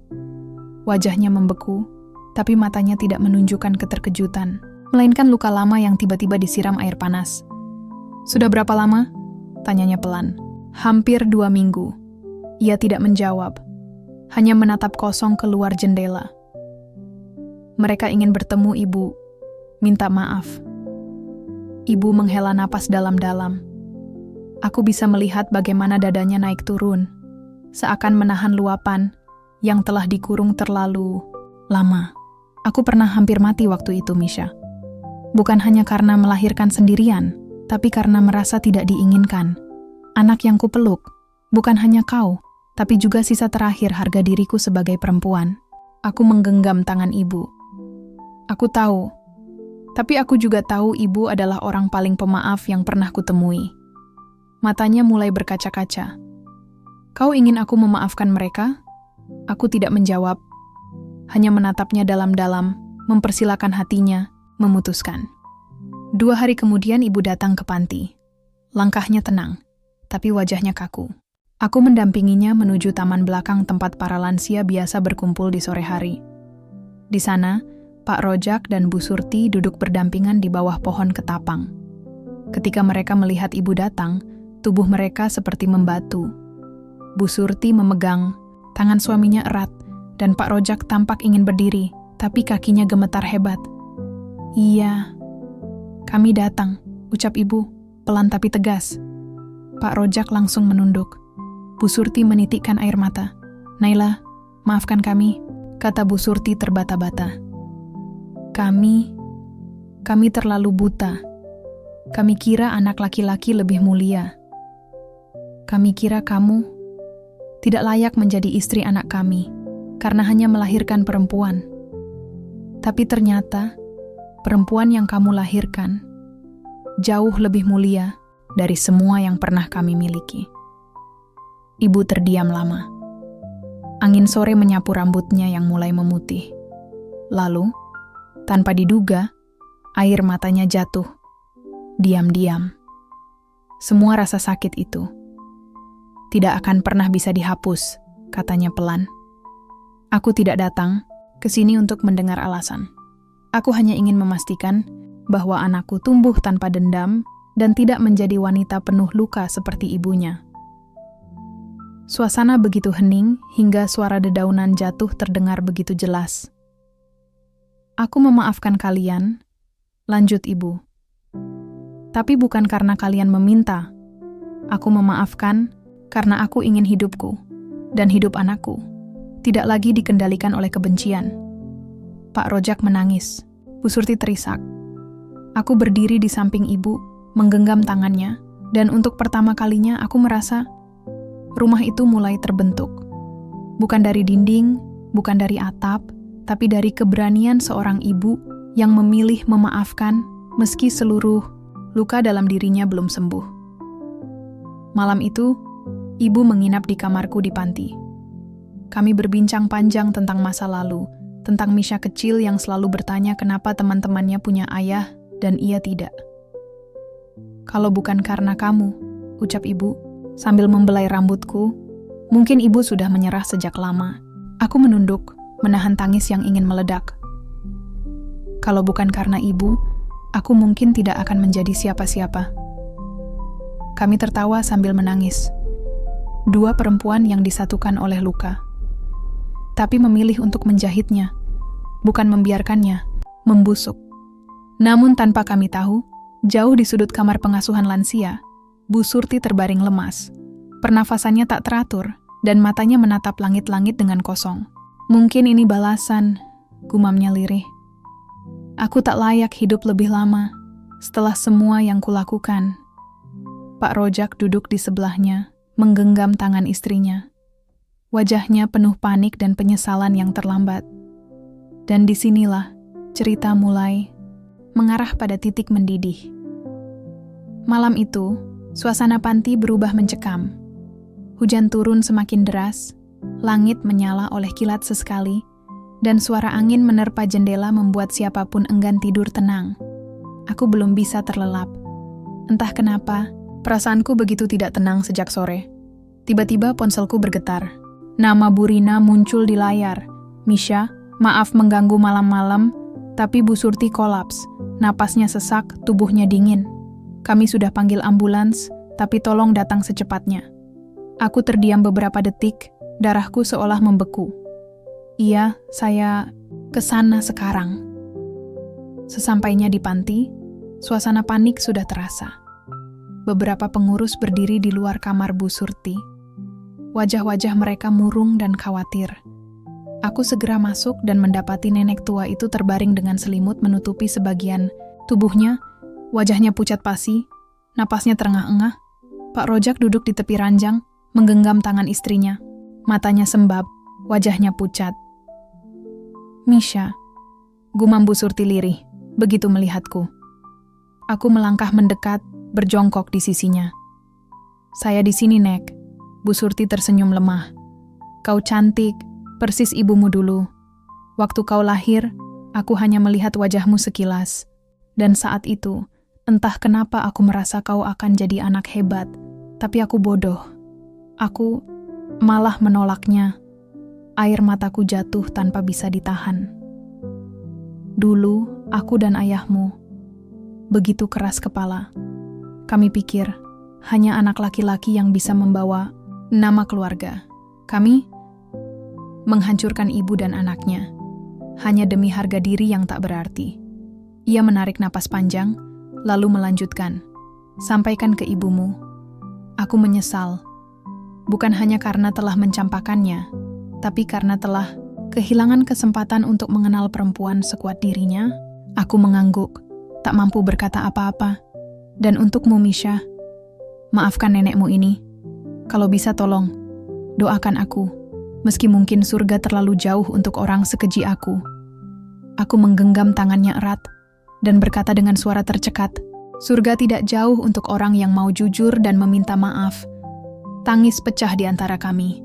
Wajahnya membeku, tapi matanya tidak menunjukkan keterkejutan, melainkan luka lama yang tiba-tiba disiram air panas. Sudah berapa lama? Tanyanya pelan. Hampir 2 minggu. Ia tidak menjawab, hanya menatap kosong keluar jendela. Mereka ingin bertemu ibu, minta maaf. Ibu menghela napas dalam-dalam. Aku bisa melihat bagaimana dadanya naik turun, seakan menahan luapan yang telah dikurung terlalu lama. Aku pernah hampir mati waktu itu, Misha. Bukan hanya karena melahirkan sendirian, tapi karena merasa tidak diinginkan. Anak yang kupeluk, bukan hanya kau, tapi juga sisa terakhir harga diriku sebagai perempuan. Aku menggenggam tangan ibu. Aku tahu, tapi aku juga tahu ibu adalah orang paling pemaaf yang pernah kutemui. Matanya mulai berkaca-kaca. Kau ingin aku memaafkan mereka? Aku tidak menjawab, hanya menatapnya dalam-dalam, mempersilakan hatinya, memutuskan. 2 hari kemudian ibu datang ke panti. Langkahnya tenang, tapi wajahnya kaku. Aku mendampinginya menuju taman belakang tempat para lansia biasa berkumpul di sore hari. Di sana, Pak Rojak dan Bu Surti duduk berdampingan di bawah pohon ketapang. Ketika mereka melihat ibu datang, tubuh mereka seperti membatu. Bu Surti memegang tangan suaminya erat, dan Pak Rojak tampak ingin berdiri, tapi kakinya gemetar hebat. "Iya, kami datang," ucap ibu, pelan tapi tegas. Pak Rojak langsung menunduk. Bu Surti menitikkan air mata. "Naila, maafkan kami," kata Bu Surti terbata-bata. Kami terlalu buta. Kami kira anak laki-laki lebih mulia. Kami kira kamu tidak layak menjadi istri anak kami, karena hanya melahirkan perempuan. Tapi ternyata, perempuan yang kamu lahirkan jauh lebih mulia dari semua yang pernah kami miliki." Ibu terdiam lama. Angin sore menyapu rambutnya yang mulai memutih. Lalu, tanpa diduga, air matanya jatuh. Diam-diam. Semua rasa sakit itu tidak akan pernah bisa dihapus, katanya pelan. "Aku tidak datang ke sini untuk mendengar alasan. Aku hanya ingin memastikan bahwa anakku tumbuh tanpa dendam dan tidak menjadi wanita penuh luka seperti ibunya." Suasana begitu hening hingga suara dedaunan jatuh terdengar begitu jelas. "Aku memaafkan kalian," lanjut ibu. "Tapi bukan karena kalian meminta. Aku memaafkan karena aku ingin hidupku dan hidup anakku tidak lagi dikendalikan oleh kebencian." Pak Rojak menangis. Bu Surti terisak. Aku berdiri di samping ibu, menggenggam tangannya, dan untuk pertama kalinya aku merasa rumah itu mulai terbentuk. Bukan dari dinding, bukan dari atap, tapi dari keberanian seorang ibu yang memilih memaafkan meski seluruh luka dalam dirinya belum sembuh. Malam itu, ibu menginap di kamarku di panti. Kami berbincang panjang tentang masa lalu, tentang Misha kecil yang selalu bertanya kenapa teman-temannya punya ayah dan ia tidak. "Kalau bukan karena kamu," ucap ibu, sambil membelai rambutku, "mungkin ibu sudah menyerah sejak lama." Aku menunduk, menahan tangis yang ingin meledak. "Kalau bukan karena ibu, aku mungkin tidak akan menjadi siapa-siapa." Kami tertawa sambil menangis. Dua perempuan yang disatukan oleh luka. Tapi memilih untuk menjahitnya, bukan membiarkannya membusuk. Namun tanpa kami tahu, jauh di sudut kamar pengasuhan lansia, Bu Surti terbaring lemas. Pernafasannya tak teratur, dan matanya menatap langit-langit dengan kosong. "Mungkin ini balasan," gumamnya lirih. "Aku tak layak hidup lebih lama, setelah semua yang kulakukan." Pak Rojak duduk di sebelahnya, menggenggam tangan istrinya. Wajahnya penuh panik dan penyesalan yang terlambat. Dan disinilah cerita mulai mengarah pada titik mendidih. Malam itu, suasana panti berubah mencekam. Hujan turun semakin deras, langit menyala oleh kilat sesekali, dan suara angin menerpa jendela membuat siapapun enggan tidur tenang. Aku belum bisa terlelap. Entah kenapa, perasaanku begitu tidak tenang sejak sore. Tiba-tiba ponselku bergetar. Nama Bu Rina muncul di layar. "Misha, maaf mengganggu malam-malam, tapi Bu Surti kolaps. Napasnya sesak, tubuhnya dingin. Kami sudah panggil ambulans, tapi tolong datang secepatnya." Aku terdiam beberapa detik, darahku seolah membeku. "Iya, saya kesana sekarang." Sesampainya di panti, suasana panik sudah terasa. Beberapa pengurus berdiri di luar kamar Bu Surti. Wajah-wajah mereka murung dan khawatir. Aku segera masuk dan mendapati nenek tua itu terbaring dengan selimut menutupi sebagian tubuhnya. Wajahnya pucat pasi, napasnya terengah-engah. Pak Rojak duduk di tepi ranjang, menggenggam tangan istrinya. Matanya sembab, wajahnya pucat. "Misha," gumam Bu Surti lirih, begitu melihatku. Aku melangkah mendekat, berjongkok di sisinya. "Saya di sini, Nek." Bu Surti tersenyum lemah. "Kau cantik, persis ibumu dulu. Waktu kau lahir, aku hanya melihat wajahmu sekilas. Dan saat itu, entah kenapa aku merasa kau akan jadi anak hebat, Tapi aku bodoh. Aku malah menolaknya. Air mataku jatuh tanpa bisa ditahan. Dulu, aku dan ayahmu begitu keras kepala. Kami pikir hanya anak laki-laki yang bisa membawa nama keluarga. Kami menghancurkan ibu dan anaknya hanya demi harga diri yang tak berarti. Ia menarik napas panjang, lalu melanjutkan, "Sampaikan ke ibumu. Aku menyesal, bukan hanya karena telah mencampakkannya, tapi karena telah kehilangan kesempatan untuk mengenal perempuan sekuat dirinya." Aku mengangguk, tak mampu berkata apa-apa. Dan untukmu, Misha, maafkan nenekmu ini. Kalau bisa tolong, doakan aku, meski mungkin surga terlalu jauh untuk orang sekeji aku. Aku menggenggam tangannya erat dan berkata dengan suara tercekat, "Surga tidak jauh untuk orang yang mau jujur dan meminta maaf." Tangis pecah di antara kami.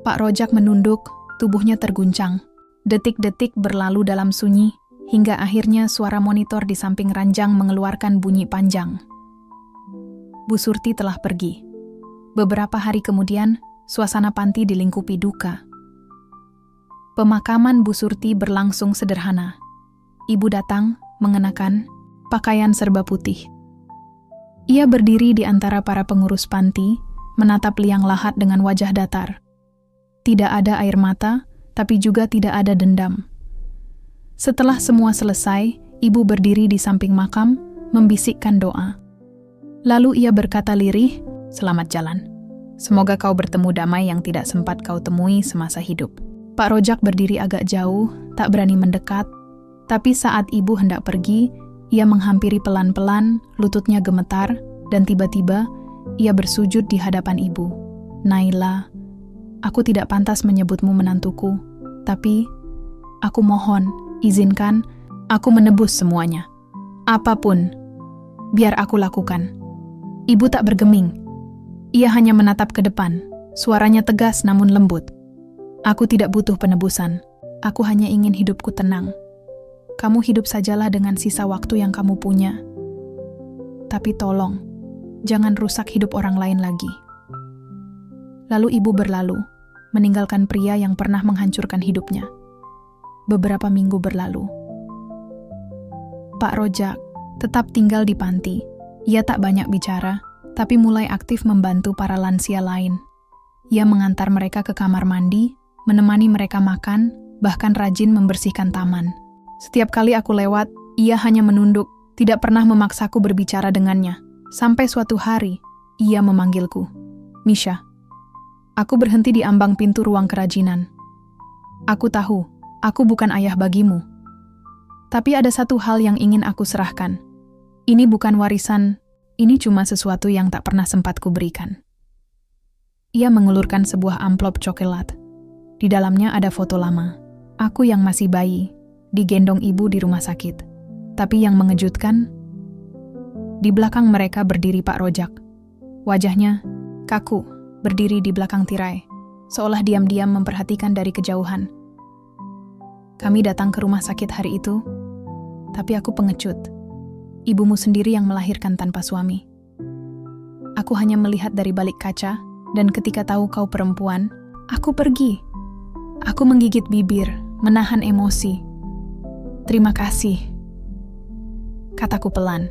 Pak Rojak menunduk, tubuhnya terguncang. Detik-detik berlalu dalam sunyi, hingga akhirnya suara monitor di samping ranjang mengeluarkan bunyi panjang. Bu Surti telah pergi. Beberapa hari kemudian, suasana panti dilingkupi duka. Pemakaman Bu Surti berlangsung sederhana. Ibu datang mengenakan pakaian serba putih. Ia berdiri di antara para pengurus panti, menatap liang lahat dengan wajah datar. Tidak ada air mata, tapi juga tidak ada dendam. Setelah semua selesai, ibu berdiri di samping makam, membisikkan doa. Lalu ia berkata lirih, "Selamat jalan. Semoga kau bertemu damai yang tidak sempat kau temui semasa hidup." Pak Rojak berdiri agak jauh, tak berani mendekat, tapi saat ibu hendak pergi, ia menghampiri pelan-pelan, lututnya gemetar, dan tiba-tiba ia bersujud di hadapan ibu. "Naila, aku tidak pantas menyebutmu menantuku, tapi aku mohon, izinkan aku menebus semuanya. Apapun, biar aku lakukan." Ibu tak bergeming. Ia hanya menatap ke depan, suaranya tegas namun lembut. "Aku tidak butuh penebusan. Aku hanya ingin hidupku tenang. Kamu hidup sajalah dengan sisa waktu yang kamu punya. Tapi tolong, jangan rusak hidup orang lain lagi." Lalu ibu berlalu, meninggalkan pria yang pernah menghancurkan hidupnya. Beberapa minggu berlalu. Pak Rojak tetap tinggal di panti. Ia tak banyak bicara, tapi mulai aktif membantu para lansia lain. Ia mengantar mereka ke kamar mandi, menemani mereka makan, bahkan rajin membersihkan taman. Setiap kali aku lewat, ia hanya menunduk, tidak pernah memaksaku berbicara dengannya. Sampai suatu hari, ia memanggilku, "Misha." Aku berhenti di ambang pintu ruang kerajinan. "Aku tahu, aku bukan ayah bagimu. Tapi ada satu hal yang ingin aku serahkan. Ini bukan warisan, ini cuma sesuatu yang tak pernah sempat kuberikan." Ia mengulurkan sebuah amplop coklat. Di dalamnya ada foto lama. Aku yang masih bayi, digendong ibu di rumah sakit. Tapi yang mengejutkan, di belakang mereka berdiri Pak Rojak. Wajahnya kaku, berdiri di belakang tirai, seolah diam-diam memperhatikan dari kejauhan. Kami datang ke rumah sakit hari itu, tapi aku pengecut. Ibumu sendiri yang melahirkan tanpa suami. Aku hanya melihat dari balik kaca, dan ketika tahu kau perempuan, aku pergi. Aku menggigit bibir, menahan emosi. "Terima kasih," kataku pelan.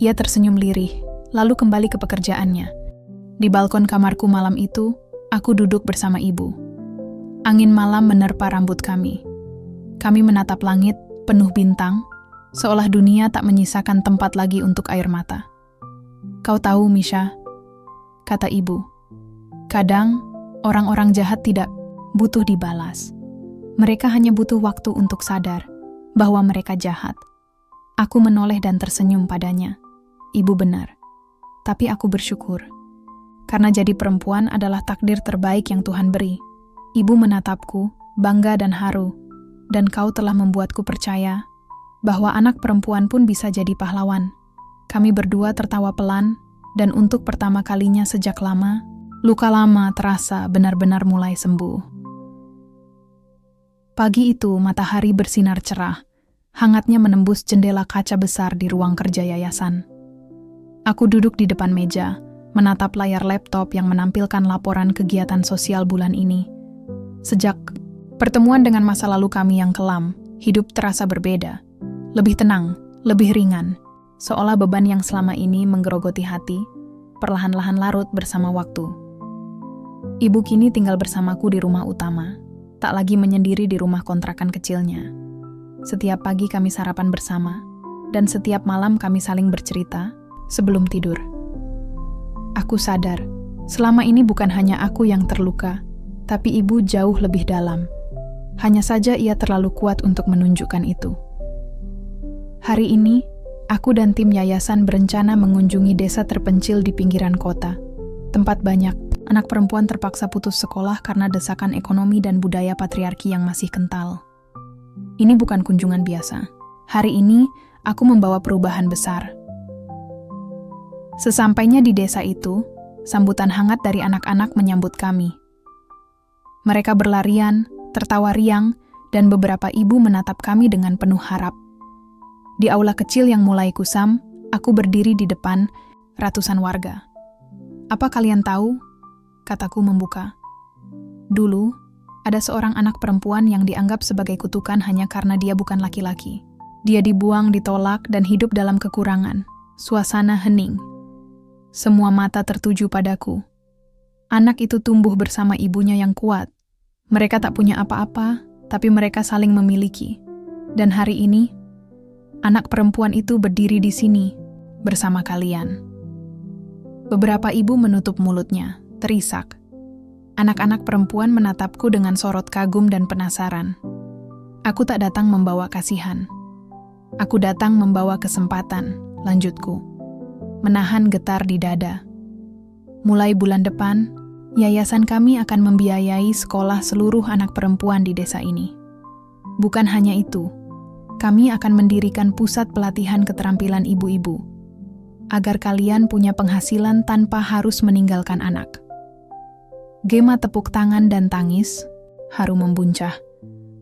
Ia tersenyum lirih, lalu kembali ke pekerjaannya. Di balkon kamarku malam itu, aku duduk bersama ibu. Angin malam menerpa rambut kami. Kami menatap langit penuh bintang, seolah dunia tak menyisakan tempat lagi untuk air mata. "Kau tahu, Misha," kata ibu, "kadang orang-orang jahat tidak butuh dibalas. Mereka hanya butuh waktu untuk sadar bahwa mereka jahat." Aku menoleh dan tersenyum padanya. Ibu benar, tapi aku bersyukur. Karena jadi perempuan adalah takdir terbaik yang Tuhan beri. Ibu menatapku, bangga dan haru, dan kau telah membuatku percaya bahwa anak perempuan pun bisa jadi pahlawan. Kami berdua tertawa pelan, dan untuk pertama kalinya sejak lama, luka lama terasa benar-benar mulai sembuh. Pagi itu matahari bersinar cerah, hangatnya menembus jendela kaca besar di ruang kerja yayasan. Aku duduk di depan meja, menatap layar laptop yang menampilkan laporan kegiatan sosial bulan ini. Sejak pertemuan dengan masa lalu kami yang kelam, hidup terasa berbeda. Lebih tenang, lebih ringan. Seolah beban yang selama ini menggerogoti hati, perlahan-lahan larut bersama waktu. Ibu kini tinggal bersamaku di rumah utama, tak lagi menyendiri di rumah kontrakan kecilnya. Setiap pagi kami sarapan bersama, dan setiap malam kami saling bercerita sebelum tidur. Aku sadar, selama ini bukan hanya aku yang terluka, tapi ibu jauh lebih dalam. Hanya saja ia terlalu kuat untuk menunjukkan itu. Hari ini, aku dan tim yayasan berencana mengunjungi desa terpencil di pinggiran kota, tempat banyak anak perempuan terpaksa putus sekolah karena desakan ekonomi dan budaya patriarki yang masih kental. Ini bukan kunjungan biasa. Hari ini, aku membawa perubahan besar. Sesampainya di desa itu, sambutan hangat dari anak-anak menyambut kami. Mereka berlarian, tertawa riang, dan beberapa ibu menatap kami dengan penuh harap. Di aula kecil yang mulai kusam, aku berdiri di depan ratusan warga. "Apa kalian tahu?" kataku membuka. Dulu, ada seorang anak perempuan yang dianggap sebagai kutukan hanya karena dia bukan laki-laki. Dia dibuang, ditolak, dan hidup dalam kekurangan. Suasana hening. Semua mata tertuju padaku. Anak itu tumbuh bersama ibunya yang kuat. Mereka tak punya apa-apa, tapi mereka saling memiliki. Dan hari ini, anak perempuan itu berdiri di sini, bersama kalian. Beberapa ibu menutup mulutnya, terisak. Anak-anak perempuan menatapku dengan sorot kagum dan penasaran. Aku tak datang membawa kasihan. Aku datang membawa kesempatan, lanjutku. Menahan getar di dada. Mulai bulan depan, yayasan kami akan membiayai sekolah seluruh anak perempuan di desa ini. Bukan hanya itu, kami akan mendirikan pusat pelatihan keterampilan ibu-ibu, agar kalian punya penghasilan tanpa harus meninggalkan anak. Gema tepuk tangan dan tangis, haru membuncah.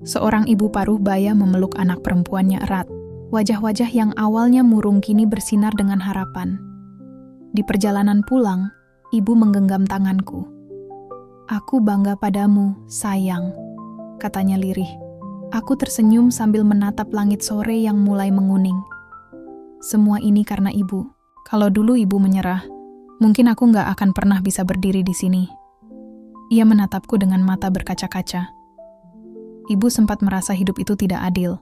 Seorang ibu paruh baya memeluk anak perempuannya erat. Wajah-wajah yang awalnya murung kini bersinar dengan harapan. Di perjalanan pulang, ibu menggenggam tanganku. "Aku bangga padamu, sayang," katanya lirih. Aku tersenyum sambil menatap langit sore yang mulai menguning. Semua ini karena ibu. Kalau dulu ibu menyerah, mungkin aku nggak akan pernah bisa berdiri di sini. Ia menatapku dengan mata berkaca-kaca. Ibu sempat merasa hidup itu tidak adil.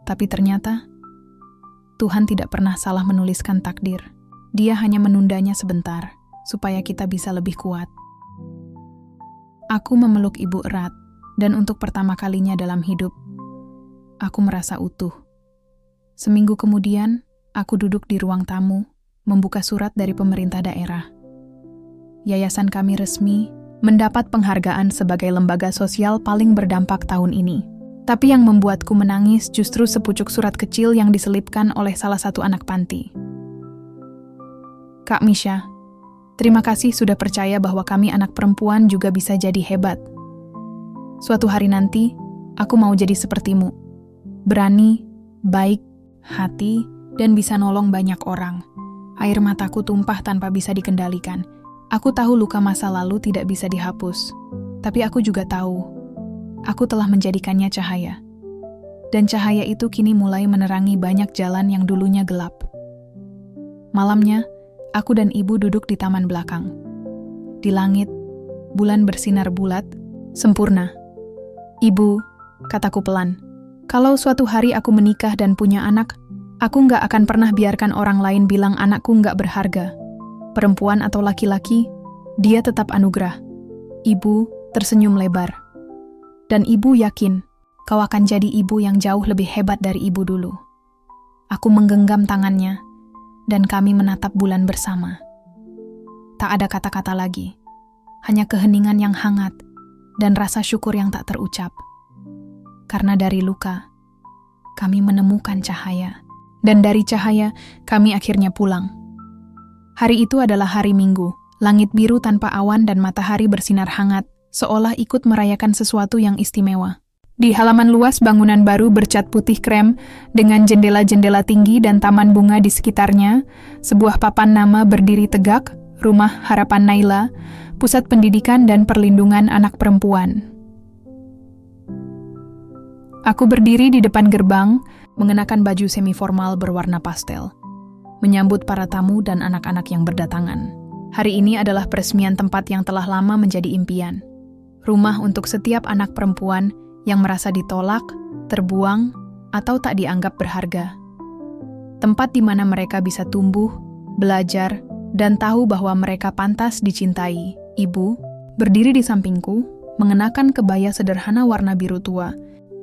Tapi ternyata, Tuhan tidak pernah salah menuliskan takdir. Dia hanya menundanya sebentar, supaya kita bisa lebih kuat. Aku memeluk ibu erat, dan untuk pertama kalinya dalam hidup, aku merasa utuh. Seminggu kemudian, aku duduk di ruang tamu, membuka surat dari pemerintah daerah. Yayasan kami resmi mendapat penghargaan sebagai lembaga sosial paling berdampak tahun ini. Tapi yang membuatku menangis justru sepucuk surat kecil yang diselipkan oleh salah satu anak panti. "Kak Misha, terima kasih sudah percaya bahwa kami anak perempuan juga bisa jadi hebat. Suatu hari nanti, aku mau jadi sepertimu. Berani, baik, hati, dan bisa nolong banyak orang." Air mataku tumpah tanpa bisa dikendalikan. Aku tahu luka masa lalu tidak bisa dihapus. Tapi aku juga tahu, aku telah menjadikannya cahaya. Dan cahaya itu kini mulai menerangi banyak jalan yang dulunya gelap. Malamnya, aku dan ibu duduk di taman belakang. Di langit, bulan bersinar bulat, sempurna. "Ibu," kataku pelan, "kalau suatu hari aku menikah dan punya anak, aku nggak akan pernah biarkan orang lain bilang anakku nggak berharga. Perempuan atau laki-laki, dia tetap anugerah." Ibu tersenyum lebar. "Dan ibu yakin, kau akan jadi ibu yang jauh lebih hebat dari ibu dulu." Aku menggenggam tangannya, dan kami menatap bulan bersama. Tak ada kata-kata lagi, hanya keheningan yang hangat, dan rasa syukur yang tak terucap. Karena dari luka, kami menemukan cahaya. Dan dari cahaya, kami akhirnya pulang. Hari itu adalah hari Minggu, langit biru tanpa awan dan matahari bersinar hangat, seolah ikut merayakan sesuatu yang istimewa. Di halaman luas bangunan baru bercat putih krem, dengan jendela-jendela tinggi dan taman bunga di sekitarnya, sebuah papan nama berdiri tegak, Rumah Harapan Naila, Pusat Pendidikan dan Perlindungan Anak Perempuan. Aku berdiri di depan gerbang, mengenakan baju semi-formal berwarna pastel, menyambut para tamu dan anak-anak yang berdatangan. Hari ini adalah peresmian tempat yang telah lama menjadi impian. Rumah untuk setiap anak perempuan yang merasa ditolak, terbuang, atau tak dianggap berharga. Tempat di mana mereka bisa tumbuh, belajar, dan tahu bahwa mereka pantas dicintai. Ibu berdiri di sampingku, mengenakan kebaya sederhana warna biru tua.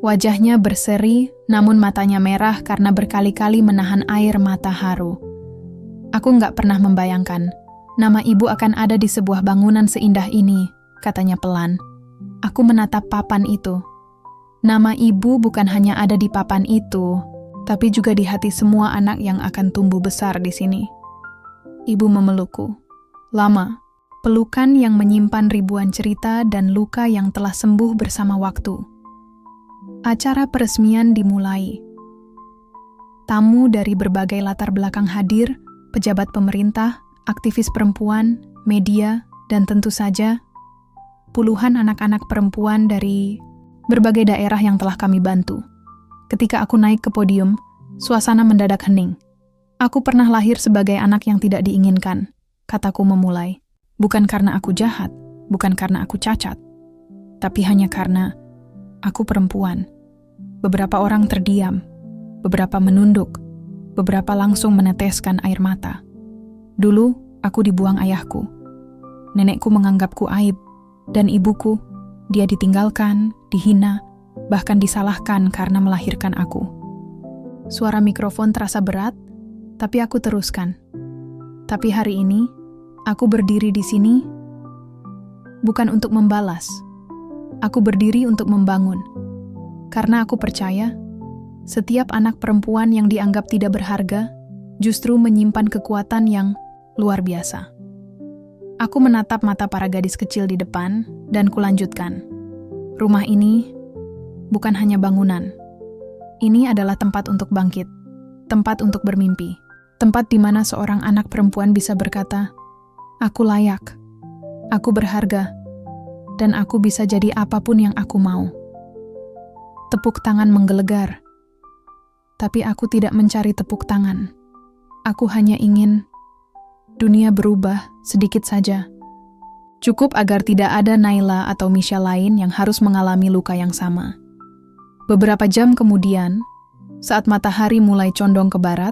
Wajahnya berseri, namun matanya merah karena berkali-kali menahan air mata haru. Aku nggak pernah membayangkan, nama ibu akan ada di sebuah bangunan seindah ini, katanya pelan. Aku menatap papan itu. Nama ibu bukan hanya ada di papan itu, tapi juga di hati semua anak yang akan tumbuh besar di sini. Ibu memelukku. Lama, pelukan yang menyimpan ribuan cerita dan luka yang telah sembuh bersama waktu. Acara peresmian dimulai. Tamu dari berbagai latar belakang hadir, pejabat pemerintah, aktivis perempuan, media, dan tentu saja puluhan anak-anak perempuan dari berbagai daerah yang telah kami bantu. Ketika aku naik ke podium, suasana mendadak hening. Aku pernah lahir sebagai anak yang tidak diinginkan, kataku memulai. Bukan karena aku jahat, bukan karena aku cacat, tapi hanya karena aku perempuan. Beberapa orang terdiam, beberapa menunduk, beberapa langsung meneteskan air mata. Dulu, aku dibuang ayahku. Nenekku menganggapku aib, dan ibuku, dia ditinggalkan, dihina, bahkan disalahkan karena melahirkan aku. Suara mikrofon terasa berat, tapi aku teruskan. Tapi hari ini, aku berdiri di sini bukan untuk membalas. Aku berdiri untuk membangun. Karena aku percaya, setiap anak perempuan yang dianggap tidak berharga justru menyimpan kekuatan yang luar biasa. Aku menatap mata para gadis kecil di depan dan kulanjutkan. Rumah ini bukan hanya bangunan. Ini adalah tempat untuk bangkit, tempat untuk bermimpi, tempat di mana seorang anak perempuan bisa berkata, "Aku layak, aku berharga, dan aku bisa jadi apapun yang aku mau." Tepuk tangan menggelegar. Tapi aku tidak mencari tepuk tangan. Aku hanya ingin dunia berubah sedikit saja. Cukup agar tidak ada Naila atau Misha lain yang harus mengalami luka yang sama. Beberapa jam kemudian, saat matahari mulai condong ke barat,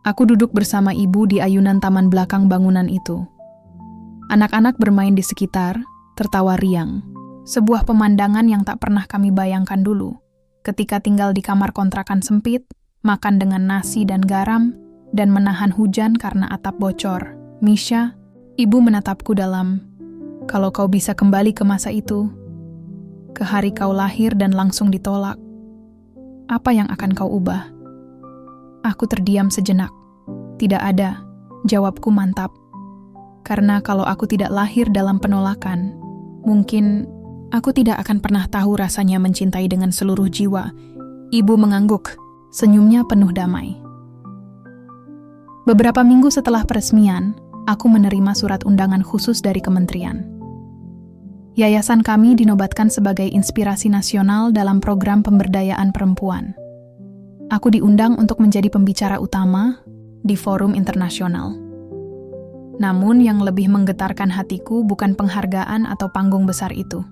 aku duduk bersama ibu di ayunan taman belakang bangunan itu. Anak-anak bermain di sekitar, tertawa riang. Sebuah pemandangan yang tak pernah kami bayangkan dulu. Ketika tinggal di kamar kontrakan sempit, makan dengan nasi dan garam, dan menahan hujan karena atap bocor. Misha, ibu menatapku dalam, "Kalau kau bisa kembali ke masa itu, ke hari kau lahir dan langsung ditolak, apa yang akan kau ubah?" Aku terdiam sejenak. Tidak ada, jawabku mantap. Karena kalau aku tidak lahir dalam penolakan, mungkin aku tidak akan pernah tahu rasanya mencintai dengan seluruh jiwa. Ibu mengangguk, senyumnya penuh damai. Beberapa minggu setelah peresmian, aku menerima surat undangan khusus dari kementerian. Yayasan kami dinobatkan sebagai inspirasi nasional dalam program pemberdayaan perempuan. Aku diundang untuk menjadi pembicara utama di forum internasional. Namun yang lebih menggetarkan hatiku bukan penghargaan atau panggung besar itu,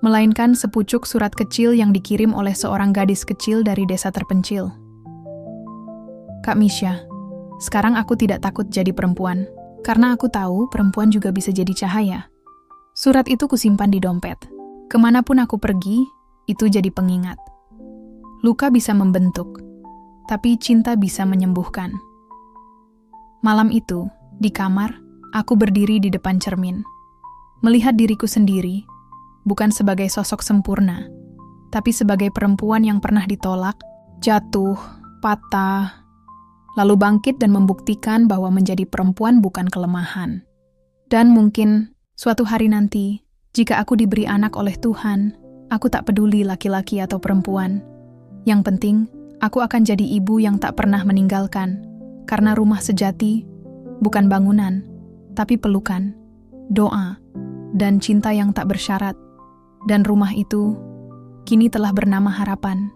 melainkan sepucuk surat kecil yang dikirim oleh seorang gadis kecil dari desa terpencil. "Kak Misha, sekarang aku tidak takut jadi perempuan, karena aku tahu perempuan juga bisa jadi cahaya." Surat itu kusimpan di dompet. Kemanapun aku pergi, itu jadi pengingat. Luka bisa membentuk, tapi cinta bisa menyembuhkan. Malam itu, di kamar, aku berdiri di depan cermin. Melihat diriku sendiri, bukan sebagai sosok sempurna, tapi sebagai perempuan yang pernah ditolak, jatuh, patah, lalu bangkit dan membuktikan bahwa menjadi perempuan bukan kelemahan. Dan mungkin suatu hari nanti, jika aku diberi anak oleh Tuhan, aku tak peduli laki-laki atau perempuan. Yang penting, aku akan jadi ibu yang tak pernah meninggalkan, karena rumah sejati bukan bangunan, tapi pelukan, doa, dan cinta yang tak bersyarat. Dan rumah itu kini telah bernama Harapan.